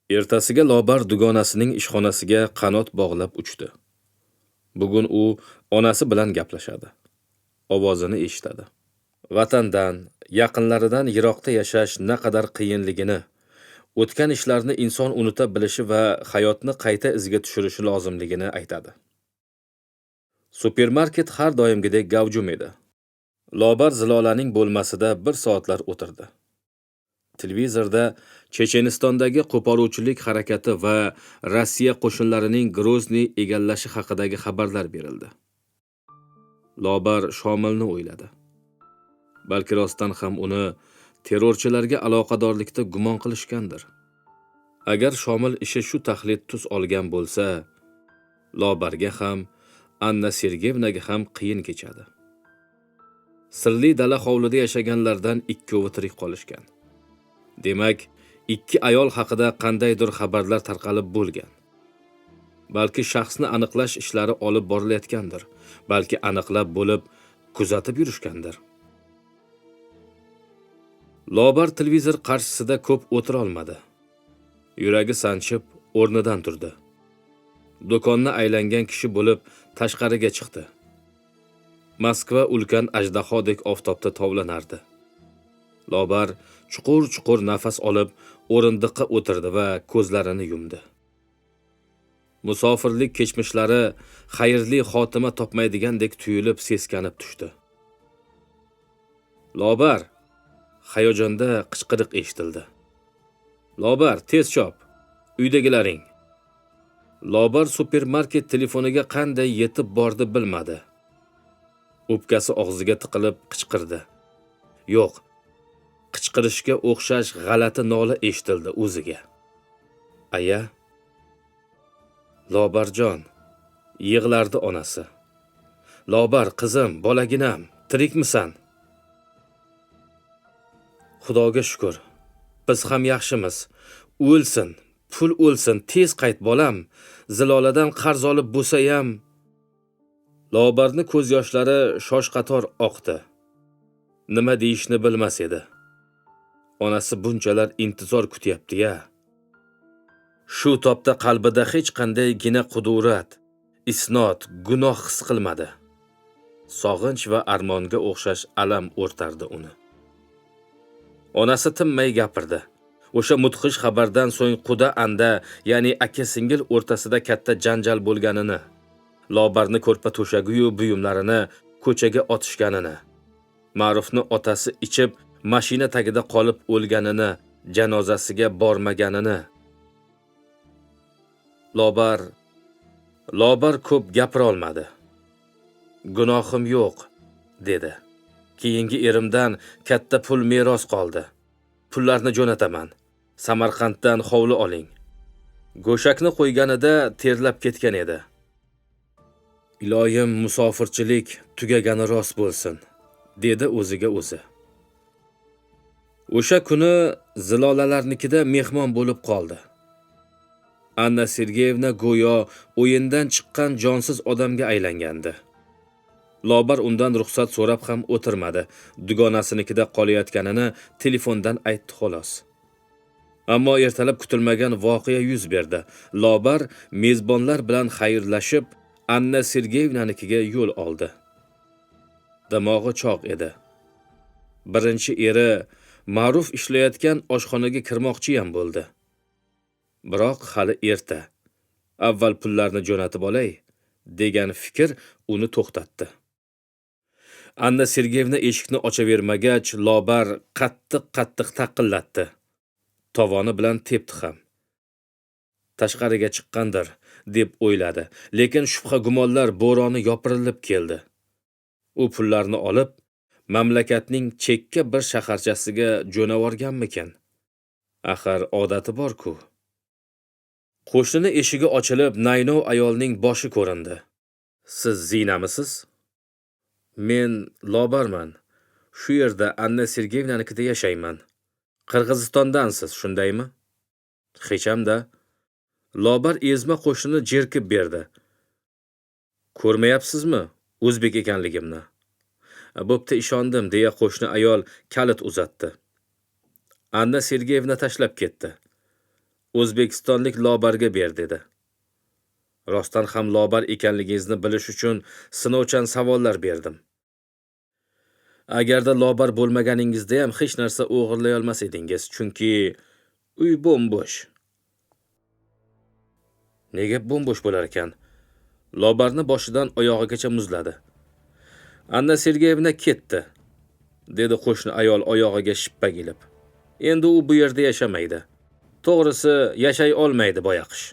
Ertasiga Lobar dugonasining ishxonasiga qanot bog'lab uchdi. Bugun u onasi bilan gaplashadi. Ovozini eshitadi. Vatandan, yaqinlaridan yiroqda yashash naqadar qiyinligini, o'tgan ishlarni inson unuta bilishi va hayotni qayta izga tushirishi lozimligini aytadi. Supermarket har doimgidek gavjum edi. Lobar Zilolaning bo'lmasida 1 soatlar o'tirdi. Televizorda Chechenistondagi qo'poruvchilik harakati va Rossiya qo'shinlarining Grozniy egallashi haqidagi xabarlar berildi. Lobar Shomilni o'yladi. Balki rostdan ham uni terrorchilarga aloqadorlikda gumon qilishgandir. Agar Shomil ishi shu taxlit tus olgan bo'lsa, Lobarga ham, Anna Sergeyevnaga ham qiyin kechadi. Sirli dala hovlida yashaganlardan ikkovi tirik qolishgan. Demak, 2 ayol haqida qandaydir xabarlar tarqalib bo'lgan. Balki shaxsni aniqlash ishlari olib borilayotgandir. Balki aniqlab bo'lib, kuzatib yurishgandir. Lobar televizor qarshisida ko'p o'tira olmadi. Yuragi sanchib, o'rnidan turdi. Do'konni aylangan kishi bo'lib, tashqariga chiqdi. Moskva ulkan ajdahodek oftobda tovlanardi. Lobar chuqur-chuqur nafas olib, o'rindiqqa o'tirdi va ko'zlarini yumdi. Musofirlik kechmishlari xayrli xotima topmaydigandek tuyulib seskanib tushdi. Lobar, hayajonda qichqiriq eshitildi. Lobar, tez chop, uydagilaring. Lobar supermarket telefoniga qanday yetib bordi bilmadi. O'pkasi og'ziga tiqilib qichqirdi. Yo'q, qichqirishga o'xshash g'alati nola eshitildi o'ziga. Aya? Lobarjon, yig'lardi onasi. Lobar, qizim, bolaginam, tirikmisan? Xudoga shukr, biz ham yaxshimiz. O'lsin, pul o'lsin, tez qayt bolam. Ziloladan qarz olib bo'lsa ham. Lobarni ko'z yoshlari shoshqator oqdi. Nima deyishni bilmas edi. Onasi bunchalar intizor kutyapti-ya. Shu topda qalbida hech qanday gina qudurat, isnot, gunoh his qilmadi. Sog'inch va armonga o'xshash alam o'rtardi uni. Onasi tinmay gapirdi. O'sha mudhish xabardan so'ng quda anda, ya'ni aka-singil o'rtasida katta janjal bo'lganini, Lobarni ko'rpa to'shagu buyumlarini ko'chaga otishganini, Ma'rufni otasi ichib mashina tagida qolib o'lganini, janozasiga bormaganini. Lobar ko'p gapira olmadi. Gunohim yo'q, dedi. Keyingi erimdan katta pul meros qoldi. Pullarni jo'nataman. Samarqanddan hovli oling. Go'shakni qo'yganida terlab ketgan edi. Iloyim, musofirchilik tugagani rost bo'lsin, dedi o'ziga o'zi. O'sha kuni Zilolalarnikida mehmon bo'lib qoldi. Anna Sergeyevna go'yo o'yindan chiqqan jonsiz odamga aylangandi. Lobar undan ruxsat so'rab ham o'tirmadi. Dugonasinikida qolayotganini telefondan aytdi xolos. Ammo ertalab kutilmagan voqea yuz berdi. Lobar mezbonlar bilan xayrlashib, Anna Sergeyevnanikiga yo'l oldi. Damog'i choq edi. Birinchi eri Ma'ruf ishlayotgan oshxonaga kirmoqchi ham bo'ldi. Biroq hali erta. Avval pullarni jo'natib olay, degan fikr uni to'xtatdi. Anna Sergeyevna eshikni ochavermagach, Lobar qattiq taqillatdi. Tovoni bilan tepdi ham. Tashqariga chiqqandir, deb o'yladi. Lekin shubha-gumonlar bo'roni yopirilib keldi. U pullarni olib, mamlakatning chekka bir shaharchasiga jo'navorganmikan? Axir odati bor-ku. Qo'shni eshigi ochilib, naynov ayolning boshi ko'rindi. Siz Zinamisiz? Men Lobarman. Shu yerda Anna Sergeyevnanikida yashayman. Qirg'izistondansiz, shundaymi? Hech hamda. Lobar ezma qo'shnini jerkib berdi. Ko'rmayapsizmi o'zbek ekanligimni? Bo'pti, ishondim, deya qo'shni ayol kalit uzatdi. Anna Sergeyevna tashlab ketdi. O'zbekistonlik Lobarga ber dedi. Rostdan ham Lobar ekanligingizni bilish uchun sinovchan savollar berdim. Agarda Lobar bo'lmaganingizda ham hech narsa o'g'irlay olmas edingiz, chunki uy bo'm-bo'sh. Nega bo'm-bo'sh bo'lar ekan? Lobarni boshidan oyog'igacha muzladi. Anna Sergeyevna ketdi, dedi qo'shni ayol oyog'iga shippak ilib. Endi u bu yerda yashamaydi. To'g'risi, yashay olmaydi boyaqish.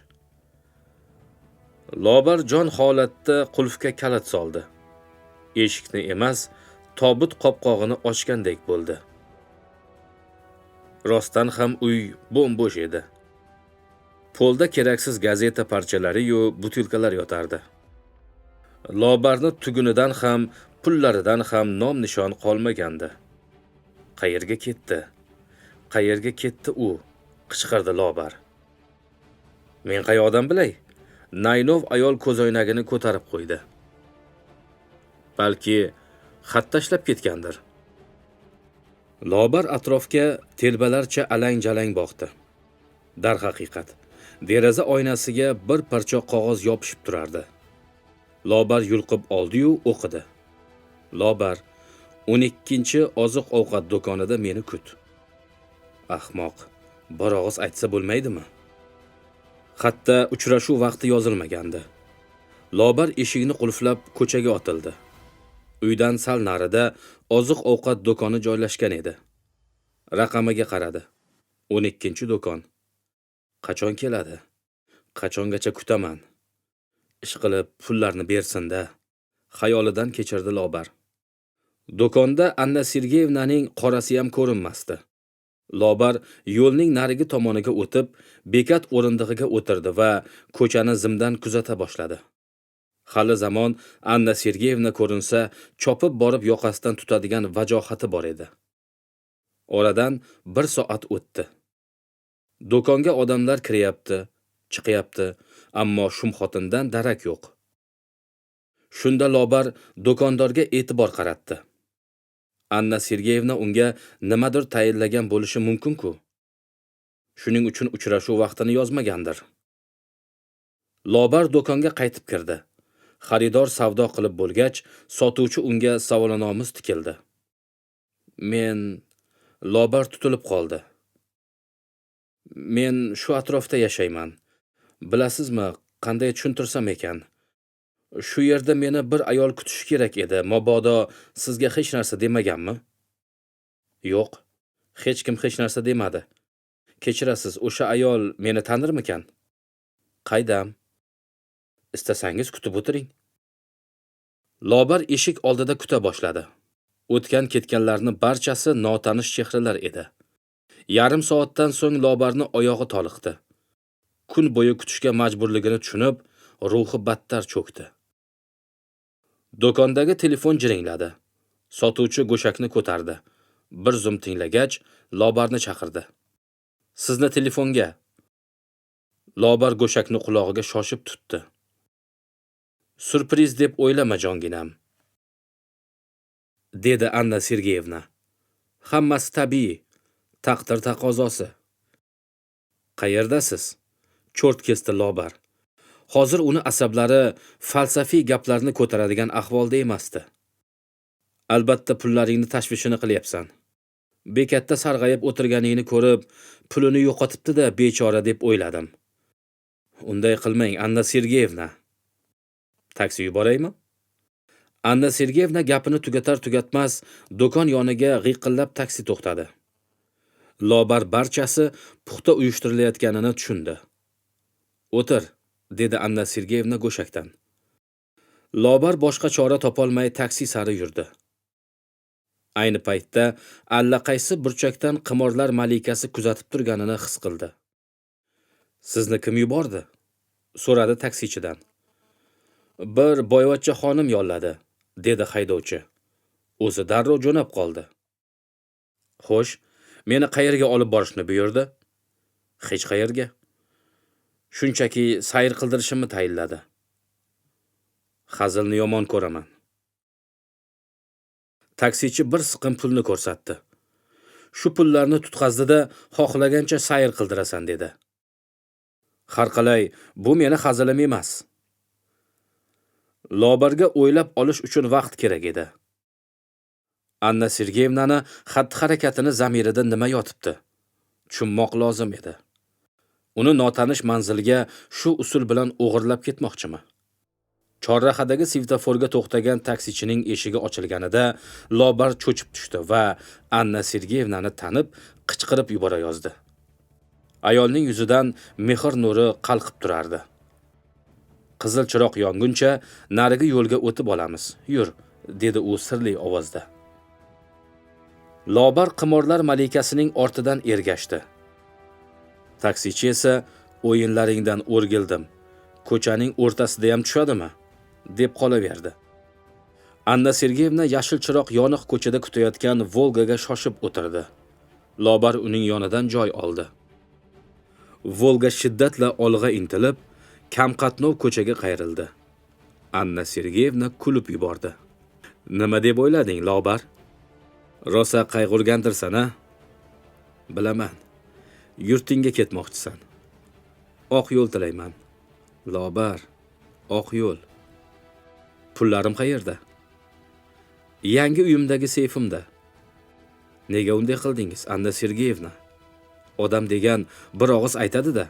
Lobar jon holatda qulfga kalit soldi. Eshikni emas, tobut qopqog'ini ochgandek bo'ldi. Rostdan ham uy bo'm-bo'sh edi. Polda keraksiz gazeta parchalari-yu butilkalar yotardi. Lobarni tugunidan ham, pullaridan ham nom-nishon qolmagandi. Qayerga ketdi? Qayerga ketdi u? Qichqirdi Lobar. Men qayoqdan bilay? Naynov ayol ko'zoynagini ko'tarib qo'ydi. Balki xat tashlab ketgandir. Lobar atrofga telbalarcha alang-jalang boqdi. Darhaqiqat, deraza oynasiga bir parcha qog'oz yopishib turardi. Lobar yulqib oldi-yu o'qidi. Lobar, 12-oziq-ovqat do'konida meni kut. Ahmoq, bir og'iz aytsa bo'lmaydimi? Xatda uchrashuv vaqti yozilmagandi. Lobar eshikni qulflab ko'chaga otildi. Uydan sal narida oziq-ovqat do'koni joylashgan edi. Raqamiga qaradi. 12-do'kon. Qachon keladi? Qachongacha kutaman? Ishqilib pullarni bersin-da. Xayolidan kechirdi Lobar. Do'konda Anna Sergeyevnaning qorasi ham ko'rinmasdi. Lobar yo'lning narigi tomoniga o'tib, bekat o'rindig'iga o'tirdi va ko'chani zimdan kuzata boshladi. Hali zamon Anna Sergeyevna ko'rinsa, chopib borib yoqasidan tutadigan vajohati bor edi. Oradan 1 soat o'tdi. Do'konga odamlar kiryapti, chiqyapti, ammo shumxotindan darak yo'q. Shunda Lobar do'kondorga e'tibor qaratdi. Anna Sergeyevna unga nimadir tayinlagan bo'lishi mumkin-ku. Shuning uchun uchrashuv vaqtini yozmagandir. Lobar do'konga qaytib kirdi. Xaridor savdo qilib bo'lgach, sotuvchi unga savolanamiz tikildi. Lobar tutilib qoldi. Men shu atrofda yashayman. Bilasizmi, qanday tushuntirsam ekan? Shu yerda meni bir ayol kutishi kerak edi. Mabodo sizga hech narsa demaganmi? Yo'q, hech kim hech narsa demadi. Kechirasiz, o'sha ayol meni tanirmikan? Qaydam? Istasangiz kutib o'tiring. Lobar eshik oldida kuta boshladi. O'tgan ketganlarni barchasi notanish chehralar edi. Yarim soatdan so'ng Lobarni oyog'i toliqdi. Kun bo'yi kutishga majburligini tushunib, ruhi battar cho'kdi. Do'kondagi telefon jiringladi. Sotuvchi go'shakni ko'tardi. Bir zum tinglagach, Lobarni chaqirdi. Sizni telefonga. Lobar go'shakni qulog'iga shoshib tutdi. Surpriz deb o'ylama jonginam, dedi Anna Sergeyevna. Hammasi tabiiy, taqdir taqozosi. Qayerdasiz? Cho'rt kesdi Lobar. Hozir uni asablari falsafiy gaplarni ko'taradigan ahvolda emasdi. Albatta pullaringni tashvishini qilyapsan. Bekatda sarg'ayib o'tirganingni ko'rib, pulini yo'qotibdi-da bechora deb o'yladim. Unday qilmang, Anna Sergeyevna. Taksi yuboraymi? Anna Sergeyevna gapini tugatar-tugatmas do'kon yoniga g'iyqillab taksi to'xtadi. Lobar barchasi puxta uyushtirilayotganini tushundi. O'tir, dedi Anna Sergeyevna go'shakdan. Lobar boshqa chora topolmay taksi sari yurdi. Ayni paytda allaqaysi burchakdan qimorlar malikasi kuzatib turganini his qildi. Sizni kim yubordi? So'radi taksichidan. Bir boyvachcha xonim yolladi, dedi haydovchi. O'zi darrov jo'nab qoldi. Xo'sh, meni qayerga olib borishni buyurdi? Hech qayerga. Shunchaki sayr qildirishimni tayinladi. Hazilni yomon ko'raman. Taksichi bir siqim pulni ko'rsatdi. Shu pullarni tutqazdida xohlagancha sayr qildirasan dedi. Har qalay, bu meni hazilim emas. Lobarga o'ylab olish uchun vaqt kerak edi. Anna Sergeyevnani xatti-harakatini zamirida nima yotibdi? Tushunmoq lozim edi. Uni notanish manzilga shu usul bilan o'g'irlab ketmoqchimi? Chorrahadagi svetoforga to'xtagan taksichining eshigi ochilganida Lobar cho'chib tushdi va Anna Sergeyevnani tanib, qichqirib yubora yozdi. Ayolning yuzidan mehr nuri qalqib turardi. Qizil chiroq yonguncha narigi yo'lga o'tib olamiz. Yur, dedi u sirli ovozda. Lobar qimorlar malikasining ortidan ergashdi. Taksichi esa o'yinlaringdan o'rgildim. Ko'chaning o'rtasida ham tushadimi? Deb qolaverdi. Anna Sergeyevna yashil chiroq yoniq ko'chada kutayotgan Volgaga shoshib o'tirdi. Lobar uning yonidan joy oldi. Volga shiddatla olg'a intilib, kamqatnov ko'chaga qayrildi. Anna Sergeyevna kulib yubordi. Nima deb o'ylading, Lobar? Rosa qayg'urgandirsan-a? Bilaman. Yurtingga ketmoqchisan. Oq yo'l tilayman. Lobar, oq yo'l. Pullarim qayerda? Yangi uyimdagi seyfimda. Nega unday qildingiz, Anna Sergeyevna? Odam degan bir og'iz aytadi-da.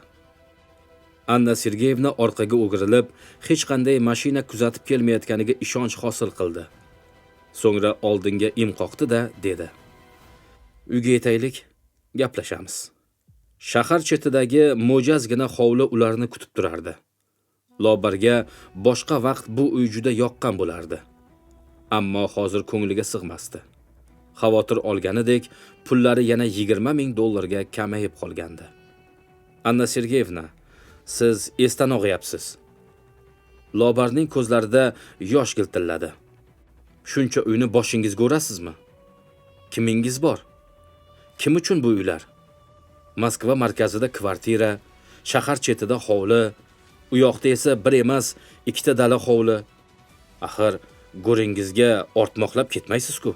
Anna Sergeyevna orqaga o'girilib, hech qanday mashina kuzatib kelmayotganiga ishonch hosil qildi. So'ngra oldinga im qoqdi-da, dedi. Uyga yetaylik, gaplashamiz. Shahar chetidagi mo'jazgina hovli ularni kutib turardi. Lobarga boshqa vaqt bu uy juda yoqqan bo'lardi. Ammo hozir ko'ngliga sig'masdi. Xavotir olganidek, pullari yana 20 ming dollarga kamayib qolgandi. Anna Sergeyevna, siz esdan og'yapsiz. Lobarning ko'zlarida yosh giltilladi. Shuncha uyni boshingizga urasizmi? Kimingiz bor? Kim uchun bu uylar? Moskva markazida kvartira, shahar chetida hovli, u yoqda esa bir emas, ikkita dala hovli. Axir go'ringizga ortmoqlab ketmaysiz-ku.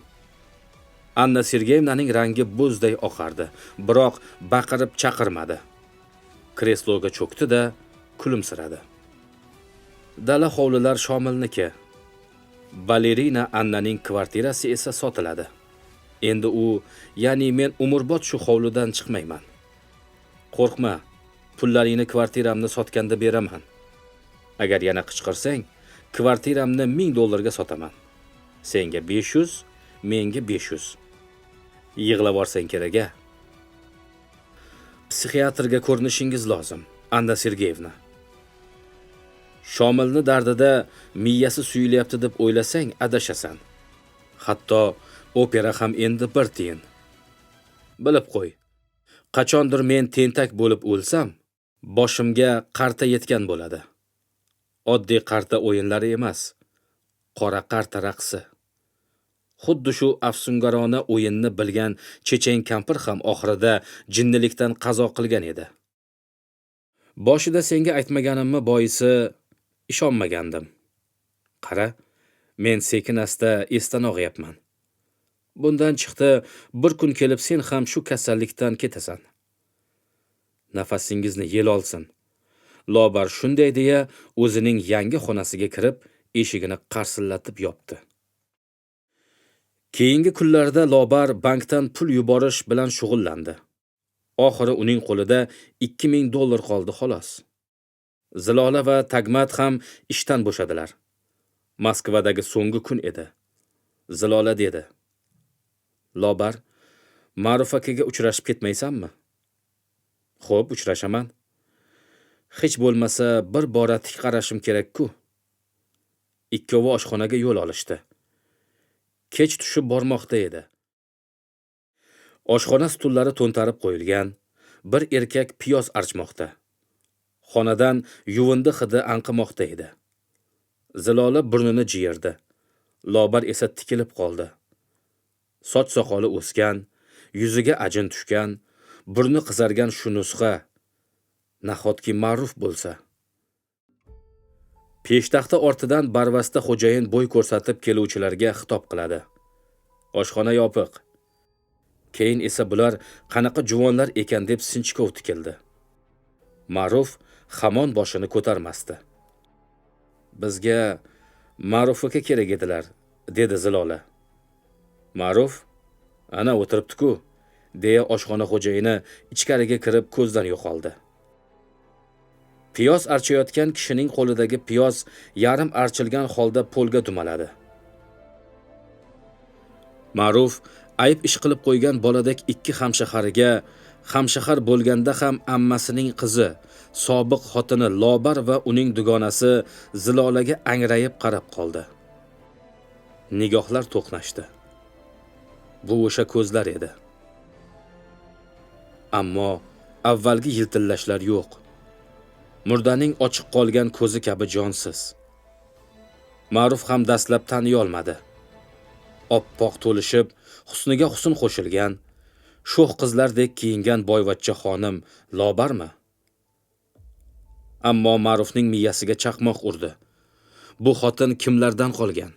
Anna Sergeyevnaning rangi bo'zday oqardi, biroq baqirib chaqirmadi. Kresloga cho'kdi-da, kulimsiradi. Dala hovlilar Shomilniki. Balerina Annaning kvartirasi esa sotiladi. Endi u, ya'ni men umrbod shu hovlidan chiqmayman. Qo'rqma, pullaringni kvartiramni sotganda beraman. Agar yana qichqirsang, kvartiramni 1000 dollarga sotaman. Senga 500, menga 500. Yig'lab orsang kerak-a? Psixiatrga ko'rinishingiz lozim, Anna Sergeyevna. Shomilni dardida miyasi suyilyapti deb o'ylasang, adashasan. Hatto opera ham endi bir tiyin. Bilib qo'y. Qachondir men tentak bo'lib o'lsam, boshimga qarta yetgan bo'ladi. Oddiy qarta o'yinlari emas, qora qarta raqsi. Xuddi shu afsungarona o'yinni bilgan chechen kampir ham oxirida jinnilikdan qazo qilgan edi. Boshida senga aytmaganimni boisi ishonmagandim. Qara, men sekin-asta esdan og'yapman. Bundan chiqdi, bir kun kelib sen ham shu kasallikdan ketasan. Nafasingizni yel olsin. Lobar shunday deya o'zining yangi xonasiga kirib, eshigini qarsillatib yopdi. Keyingi kunlarda Lobar bankdan pul yuborish bilan shug'ullandi. Oxiri uning qo'lida 2000 dollar qoldi xolos. Zilola va Tagmat ham ishdan bo'shadilar. Moskvadagi so'nggi kun edi. Zilola dedi: Lobar, Ma'ruf akaga uchrashib ketmaysanmi? Xo'p, uchrashaman. Hech bo'lmasa bir bora tik qarashim kerak-ku. Ikkovi oshxonaga yo'l olishdi. Kech tushib bormoqda edi. Oshxona stullari to'ntarib qo'yilgan, bir erkak piyoz archmoqda. Xonadan yuvindi hidi anqimoqda edi. Zilola burnini jiyirdi. Lobar esa tikilib qoldi. Soch soqoli o'sgan, yuziga ajin tushgan, burni qizargan shu nusxa nahotki Ma'ruf bo'lsa. Peshtaxta ortidan barvasta xo'jayin bo'y ko'rsatib keluvchilarga xitob qiladi. Oshxona yopiq. Keyin esa bular qanaqa juvonlar ekan deb sinchkov tikildi. Ma'ruf hamon boshini ko'tarmasdi. Bizga Ma'ruf aka kerak edilar, dedi Zilola. Ma'ruf ana o'tiribdi-ku, deya oshxona xo'jayini ichkariga kirib ko'zdan yo'qoldi. Piyoz archayotgan kishining qo'lidagi piyoz yarim archilgan holda polga dumaladi. Ma'ruf ayb ish qilib qo'ygan boladek ikki hamshahariga, hamshahar bo'lganda ham ammasining qizi, sobiq xotini Lobar va uning dugonasi Zilolaga angrayib qarab qoldi. Nigohlar to'qnashdi. Bu o'sha ko'zlar edi. Ammo avvalgi yiltillashlar yo'q. Murdaning ochiq qolgan ko'zi kabi jonsiz. Ma'ruf ham dastlab taniy olmadi. Oppoq to'lishib, husniga husn qo'shilgan, sho'x qizlardek kiyingan boyvachcha xonim Lobarmi? Ammo Ma'rufning miyasiga chaqmoq urdi. Bu xotin kimlardan qolgan?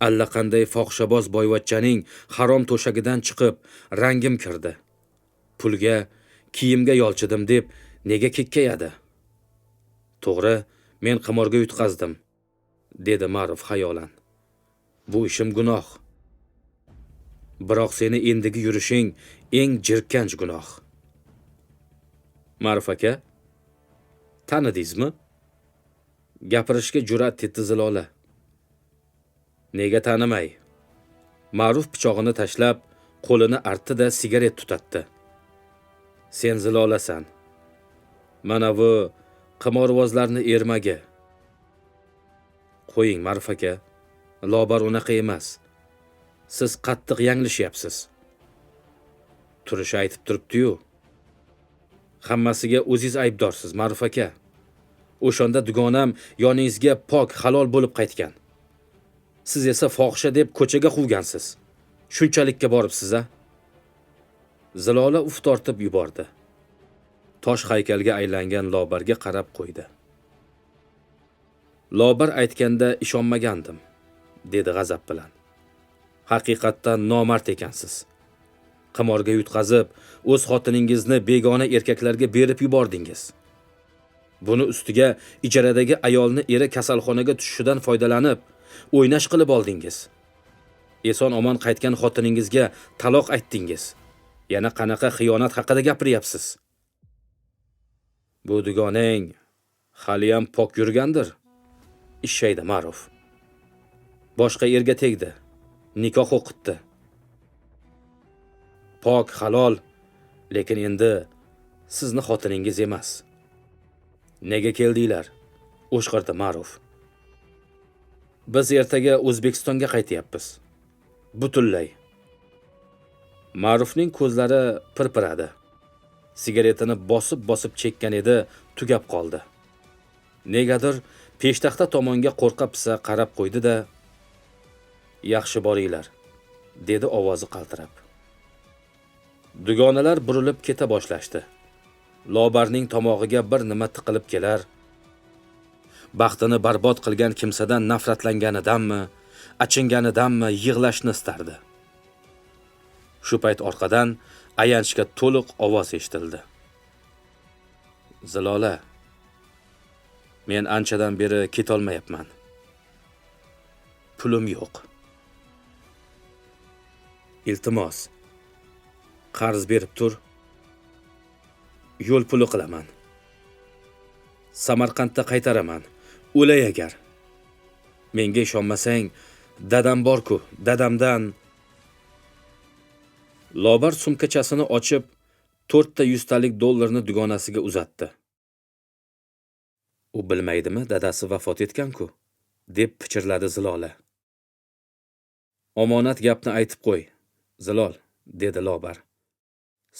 Allaqanday fohishaboz boyvachchaning harom to'shagidan chiqib, rangim kirdi. Pulga, kiyimga yolchidim deb nega kekkayadi? To'g'ri, men qimorga yutqazdim, dedi Ma'ruf xayolan. Bu ishim gunoh. Biroq seni endigi yurishing eng jirkanch gunoh. Ma'ruf aka, tanidingizmi? Gapirishga jur'at etdi Zilola. Nega tanimay? Ma'ruf pichog'ini tashlab, qo'lini artdi-da sigaret tutatdi. Sen Zilolasan. Mana bu qimorvozlarni ermagi. Qo'ying Ma'ruf aka. Lobar unaqa emas. Siz qattiq yanglishyapsiz. Turishi aytib turibdi-yu. Hammasiga o'zingiz aybdorsiz, Ma'ruf aka. O'shanda dugonam yoningizga pok, halol bo'lib qaytgan. Siz esa fohisha deb ko'chaga quvgansiz. Shunchalikka boribsiz-a? Zilola uf tortib yubordi. Tosh haykalga aylangan Lobarga qarab qo'ydi. Lobar aytganda ishonmagandim, dedi g'azab bilan. Haqiqatdan nomard ekansiz. Qimorga yutqazib, o'z xotiningizni begona erkaklarga berib yubordingiz. Buni ustiga ijaradagi ayolni eri kasalxonaga tushishidan foydalanib, o'ynash qilib oldingiz. Eson omon qaytgan xotiningizga taloq aytdingiz. Yana qanaqa xiyonat haqida gapiryapsiz? Bu dugonang hali ham pok yurgandir. Ishshaydi Ma'ruf. Boshqa erga tegdi. Nikoh o'qitdi. Pok, halol, lekin endi sizni xotiningiz emas. Nega keldinglar? O'shqirdi Ma'ruf. Biz ertaga O'zbekistonga qaytyapmiz. Butunlay. Ma'rufning ko'zlari pirpiradi. Sigaretini bosib chekkan edi, tugab qoldi. Negadir peshtaxta tomonga qo'rqa-pisa qarab qo'ydi-da, yaxshi boringlar, dedi ovozi qaltirab. Dugonalar burilib keta boshlashdi. Lobarning tomog'iga bir nima tiqilib kelar. Baxtini barbod qilgan kimsadan nafratlanganidanmi, achinganidanmi yig'lashni istardi. Shu payt orqadan ayanchga to'liq ovoz eshitildi. Zilola, men anchadan beri ketolmayapman. Pulim yo'q. Iltimos, qarz berib tur. Yo'l puli qilaman. Samarqandda qaytaraman. O'lay agar. Menga ishonmasang, dadam bor-ku, dadamdan. Lobar sumkachasini ochib, 4 ta 100 talik dollarni dugonasiga uzatdi. U bilmaydimi, dadasi vafot etgan-ku, deb pichirladi Zilola. Omonat gapni aytib qo'y, Zilol, dedi Lobar.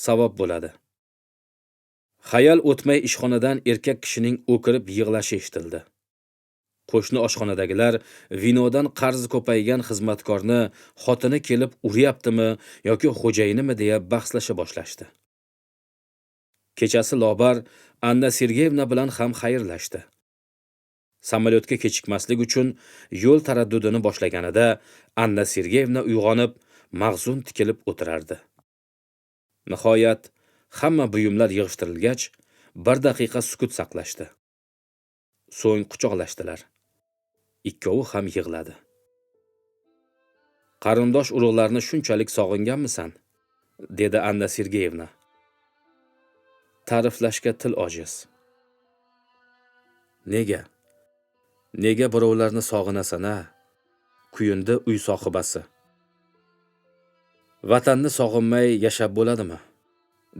Savob bo'ladi. Xayol o'tmay ishxonadan erkak kishining o'kirib yig'lashi eshitildi. Qo'shni oshxonadagilar vinodan qarzi ko'paygan xizmatkorni xotini kelib uryaptimi yoki xo'jayinimi deya bahslasha boshlashdi. Kechasi Lobar Anna Sergeyevna bilan ham xayrlashdi. Samolyotga kechikmaslik uchun yo'l taraddudini boshlaganida Anna Sergeyevna uyg'onib, mag'zun tikilib o'tirardi. Nihoyat hamma buyumlar yig'ishtirilgach, bir daqiqa sukut saqlashdi. So'ng quchoqlashdilar. Ikkovi ham yig'ladi. Qarindosh urug'larni shunchalik sog'inganmisan? Dedi Anna Sergeyevna. Ta'riflashga til ojiz. Nega? Nega birovlarni sog'inasan-a? Kuyundi uy sohibasi. Vatanni sog'inmay yashab bo'ladimi?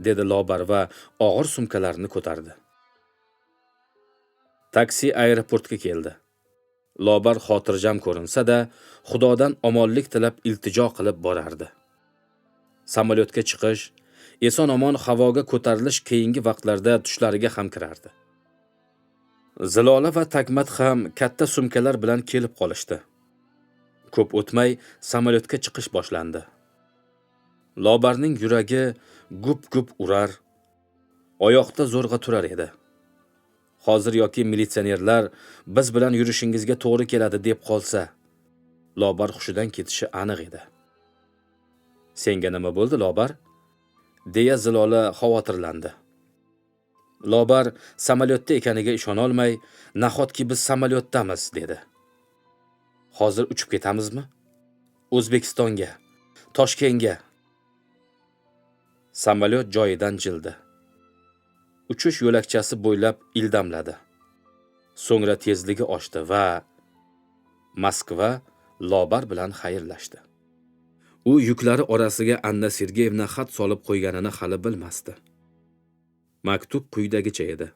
Dedi Lobar va og'ir sumkalarni ko'tardi. Taksi aeroportga keldi. Lobar xotirjam ko'rinsa-da, Xudodan omonlik tilab iltijo qilib borardi. Samolyotga chiqish, eson-omon havoga ko'tarilish keyingi vaqtlarda tushlariga ham kirardi. Zilola va Tagmat ham katta sumkalar bilan kelib qolishdi. Ko'p o'tmay samolyotga chiqish boshlandi. Lobarning yuragi gup-gup urar, oyoqda zo'rg'a turar edi. Hozir yoki militsionerlar biz bilan yurishingizga to'g'ri keladi deb qolsa, Lobar hushidan ketishi aniq edi. Senga nima bo'ldi, Lobar? Deya Zilola xavotirlandi. Lobar samolyotda ekaniga ishona olmay, nahotki biz samolyotdamiz, dedi. Hozir uchib ketamizmi? O'zbekistonga, Toshkentga. Samolyot joyidan jildi. Uchish yo'lakchasi bo'ylab ildamladi. So'ngra tezligi oshdi va Moskva Lobar bilan xayrlashdi. U yuklari orasiga Anna Sergeyevna xat solib qo'yganini hali bilmasdi. Maktub quyidagicha edi.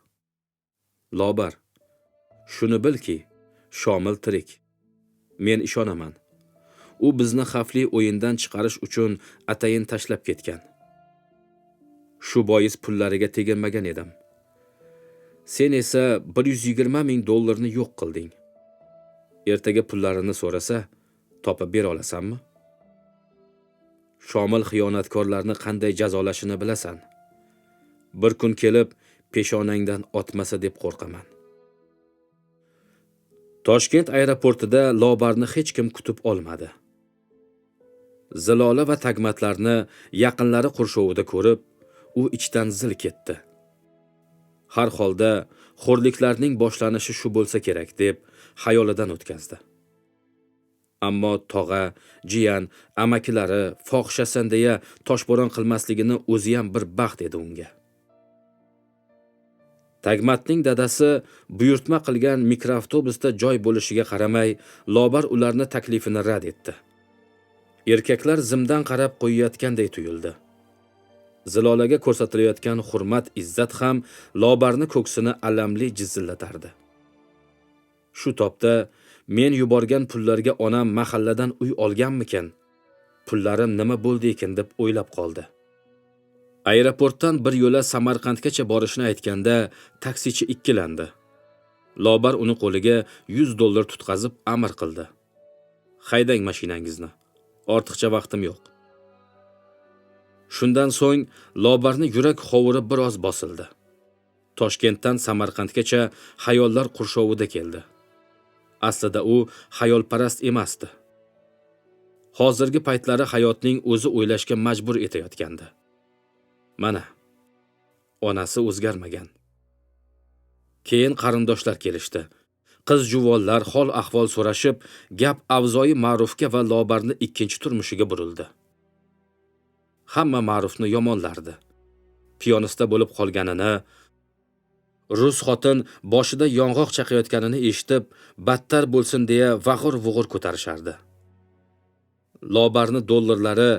Lobar, shuni bilki, Shomil tirik. Men ishonaman. U bizni xavfli o'yindan chiqarish uchun atayin tashlab ketgan. Shu bois pullariga teginmagan edim. Sen esa $120,000 yo'q qilding. Ertaga pullarini so'rasa, topib bera olasanmi? Shomil xiyonatkorlarni qanday jazolashini bilasan. Bir kun kelib peshonangdan otmasa deb qo'rqaman. Toshkent aeroportida Lobarni hech kim kutib olmadi. Zilola va Tagmatlarni yaqinlari qurshovida ko'rib, u ichdan zil ketdi. Har holda xo'rliklarning boshlanishi shu bo'lsa kerak deb xayolidan o'tkazdi. Ammo tog'a, jiyan, amakilari fohishasan deya toshbo'ron qilmasligini o'zi ham bir baxt edi unga. Tagmatning dadasi buyurtma qilgan mikroavtobusda joy bo'lishiga qaramay, Lobar ularni taklifini rad etdi. Erkaklar zimdan qarab qo'yayotganday tuyuldi. Zilolaga ko'rsatilayotgan hurmat, izzat ham Lobarni ko'ksini alamli jizillatardi. Shu topda men yuborgan pullarga onam mahalladan uy olganmikan? Pullarim nima bo'ldi ekan deb o'ylab qoldi. Aeroportdan bir yo'la Samarqandgacha borishni aytganda, taksichi ikkilandi. Lobar uni qo'liga $100 tutqazib amr qildi. Haydang mashinangizni. Ortiqcha vaqtim yo'q. Shundan so'ng Lobarni yurak hovuri biroz bosildi. Toshkentdan Samarqandgacha xayollar qurshovida keldi. Aslida u xayolparast emasdi. Hozirgi paytlari hayotning o'zi o'ylashga majbur etayotgandi. Mana, onasi o'zgarmagan. Keyin qarindoshlar kelishdi. Qiz juvonlar hol ahvol so'rashib, gap avzoyi Ma'rufga va Lobarni ikkinchi turmushiga burildi. Hamma Ma'rufni yomonlardi. Piyonista bo'lib qolganini, rus xotin boshida yong'oq chaqayotganini eshitib, battar bo'lsin deya vag'ir-vug'ir ko'tarishardi. Lobarni dollarlari,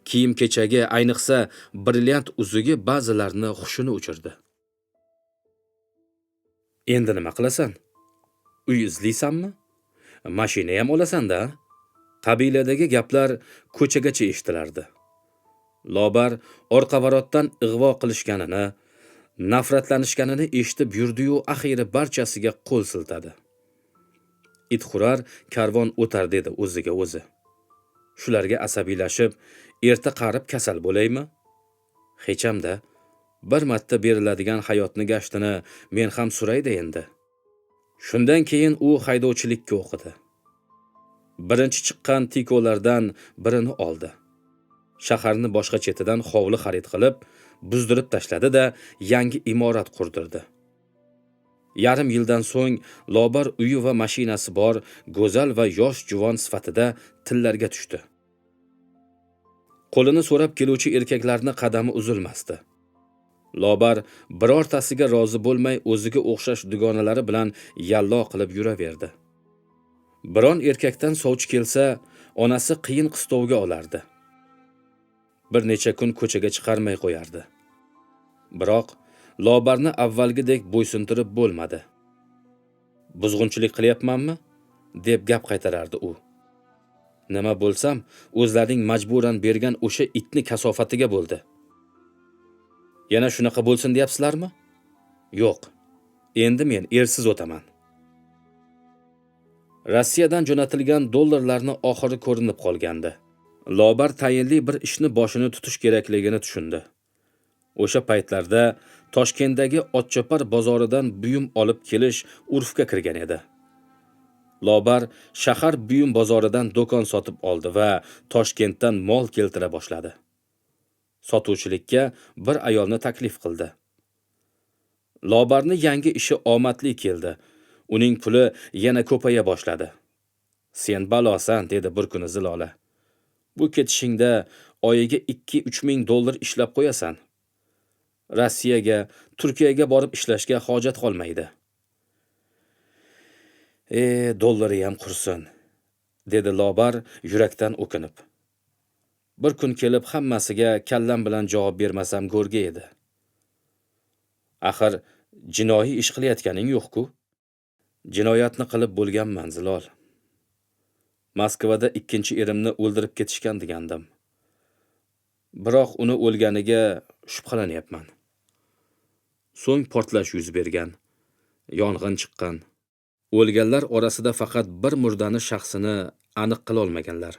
kiyim-kechagi, ayniqsa brilliant uzugi ba'zilarni xushini uchirdi. Endi nima qilasan? Uy izlaysanmi? Mashina ham olasan-da? Qabiladagi gaplar ko'chagacha eshitilardi. Lobar orqavarotdan ig'vo qilishganini, nafratlanishganini eshitib yurdi-yu, axiri barchasiga qo'l siltadi. It xurar, karvon o'tar dedi o'ziga o'zi. Shularga asabiylashib, erta qarib kasal bo'laymi? Hechamda bir marta beriladigan hayotni gashtini men ham surayda endi. Shundan keyin u haydovchilikka o'qidi. Birinchi chiqqan tikolardan birini oldi. Shaharni boshqa chetidan hovli xarid qilib, buzdirib tashladi-da, yangi imorat qurdirdi. Yarim yildan so'ng Lobar uyi va mashinasi bor, go'zal va yosh juvon sifatida tillarga tushdi. Qo'lini so'rab keluvchi erkaklarning qadami uzilmasdi. Lobar birortasiga rozi bo'lmay o'ziga o'xshash dugonalari bilan yallo qilib yuraverdi. Biron erkakdan sovchi kelsa, onasi qiyin qistovga olardi. Bir necha kun ko'chaga chiqarmay qo'yardi. Biroq Lobarni avvalgidek bo'ysuntirib bo'lmadi. Buzg'unchilik qilyapmanmi? deb gap qaytarardi u. Nima bo'lsam, o'zlarining majburan bergan o'sha itni kasofatiga bo'ldi. Yana shunaqa bo'lsin deyapsizlarmi? Yo'q. Endi men ersiz o'taman. Rossiyadan jo'natilgan dollarlarning oxiri ko'rinib qolgandi. Lobar tayinli bir ishni boshini tutish kerakligini tushundi. O'sha paytlarda Toshkentdagi Otchopar bozoridan buyum olib kelish urfga kirgan edi. Lobar shahar buyum bozoridan do'kon sotib oldi va Toshkentdan mol keltira boshladi. Sotuvchilikka bir ayolni taklif qildi. Lobarning yangi ishi omadli keldi. Uning puli yana ko'paya boshladi. "Sen balosan", dedi bir kuni Zilola. "Bu ketishingda oyiga 2-3 ming dollar ishlab qo'yasan. Rossiyaga, Turkiyaga borib ishlashga hojat qolmaydi." Dollari ham qursin", dedi Lobar yurakdan o'kinib. Bir kun kelib hammasiga kallam bilan javob bermasam go'rga edi. Axir jinoiy ish qilayotganing yo'q-ku. Jinoyatni qilib bo'lganman, Zilol. Moskvada ikkinchi erimni o'ldirib ketishgan degandim. Biroq uni o'lganiga shubhalanyapman. So'ng portlash yuz bergan. Yong'in chiqqan. O'lganlar orasida faqat bir murdani shaxsini aniq qila olmaganlar.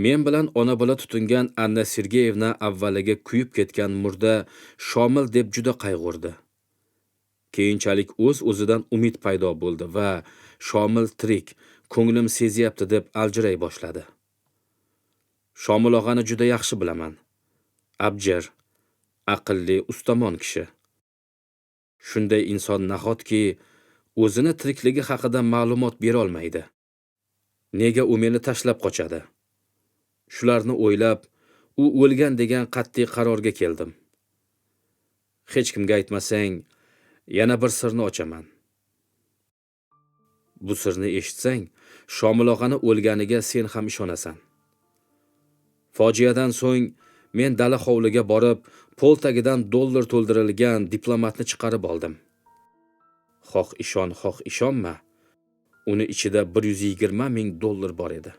Men bilan ona bola tutingan Anna Sergeyevna avvaliga kuyib ketgan murda Shomil deb juda qayg'urdi. Keyinchalik o'z-o'zidan umid paydo bo'ldi va Shomil tirik, ko'nglim sezyapti deb aljiray boshladi. Shomil og'ani juda yaxshi bilaman. Abjar, aqlli, ustamon kishi. Shunday inson nahotki o'zini tirikligi haqida ma'lumot bera olmaydi. Nega u meni tashlab qochadi? Shularni o'ylab, u o'lgan degan qat'iy qarorga keldim. Hech kimga aytmasang, yana bir sirni ochaman. Bu sirni eshitsang, Shomil og'ani o'lganiga sen ham ishonasan. Fojiadan so'ng men dala hovliga borib, pol tagidan dollar to'ldirilgan diplomatni chiqarib oldim. Xoh ishon, xoh ishonma, uni ichida 120 ming dollar bor edi.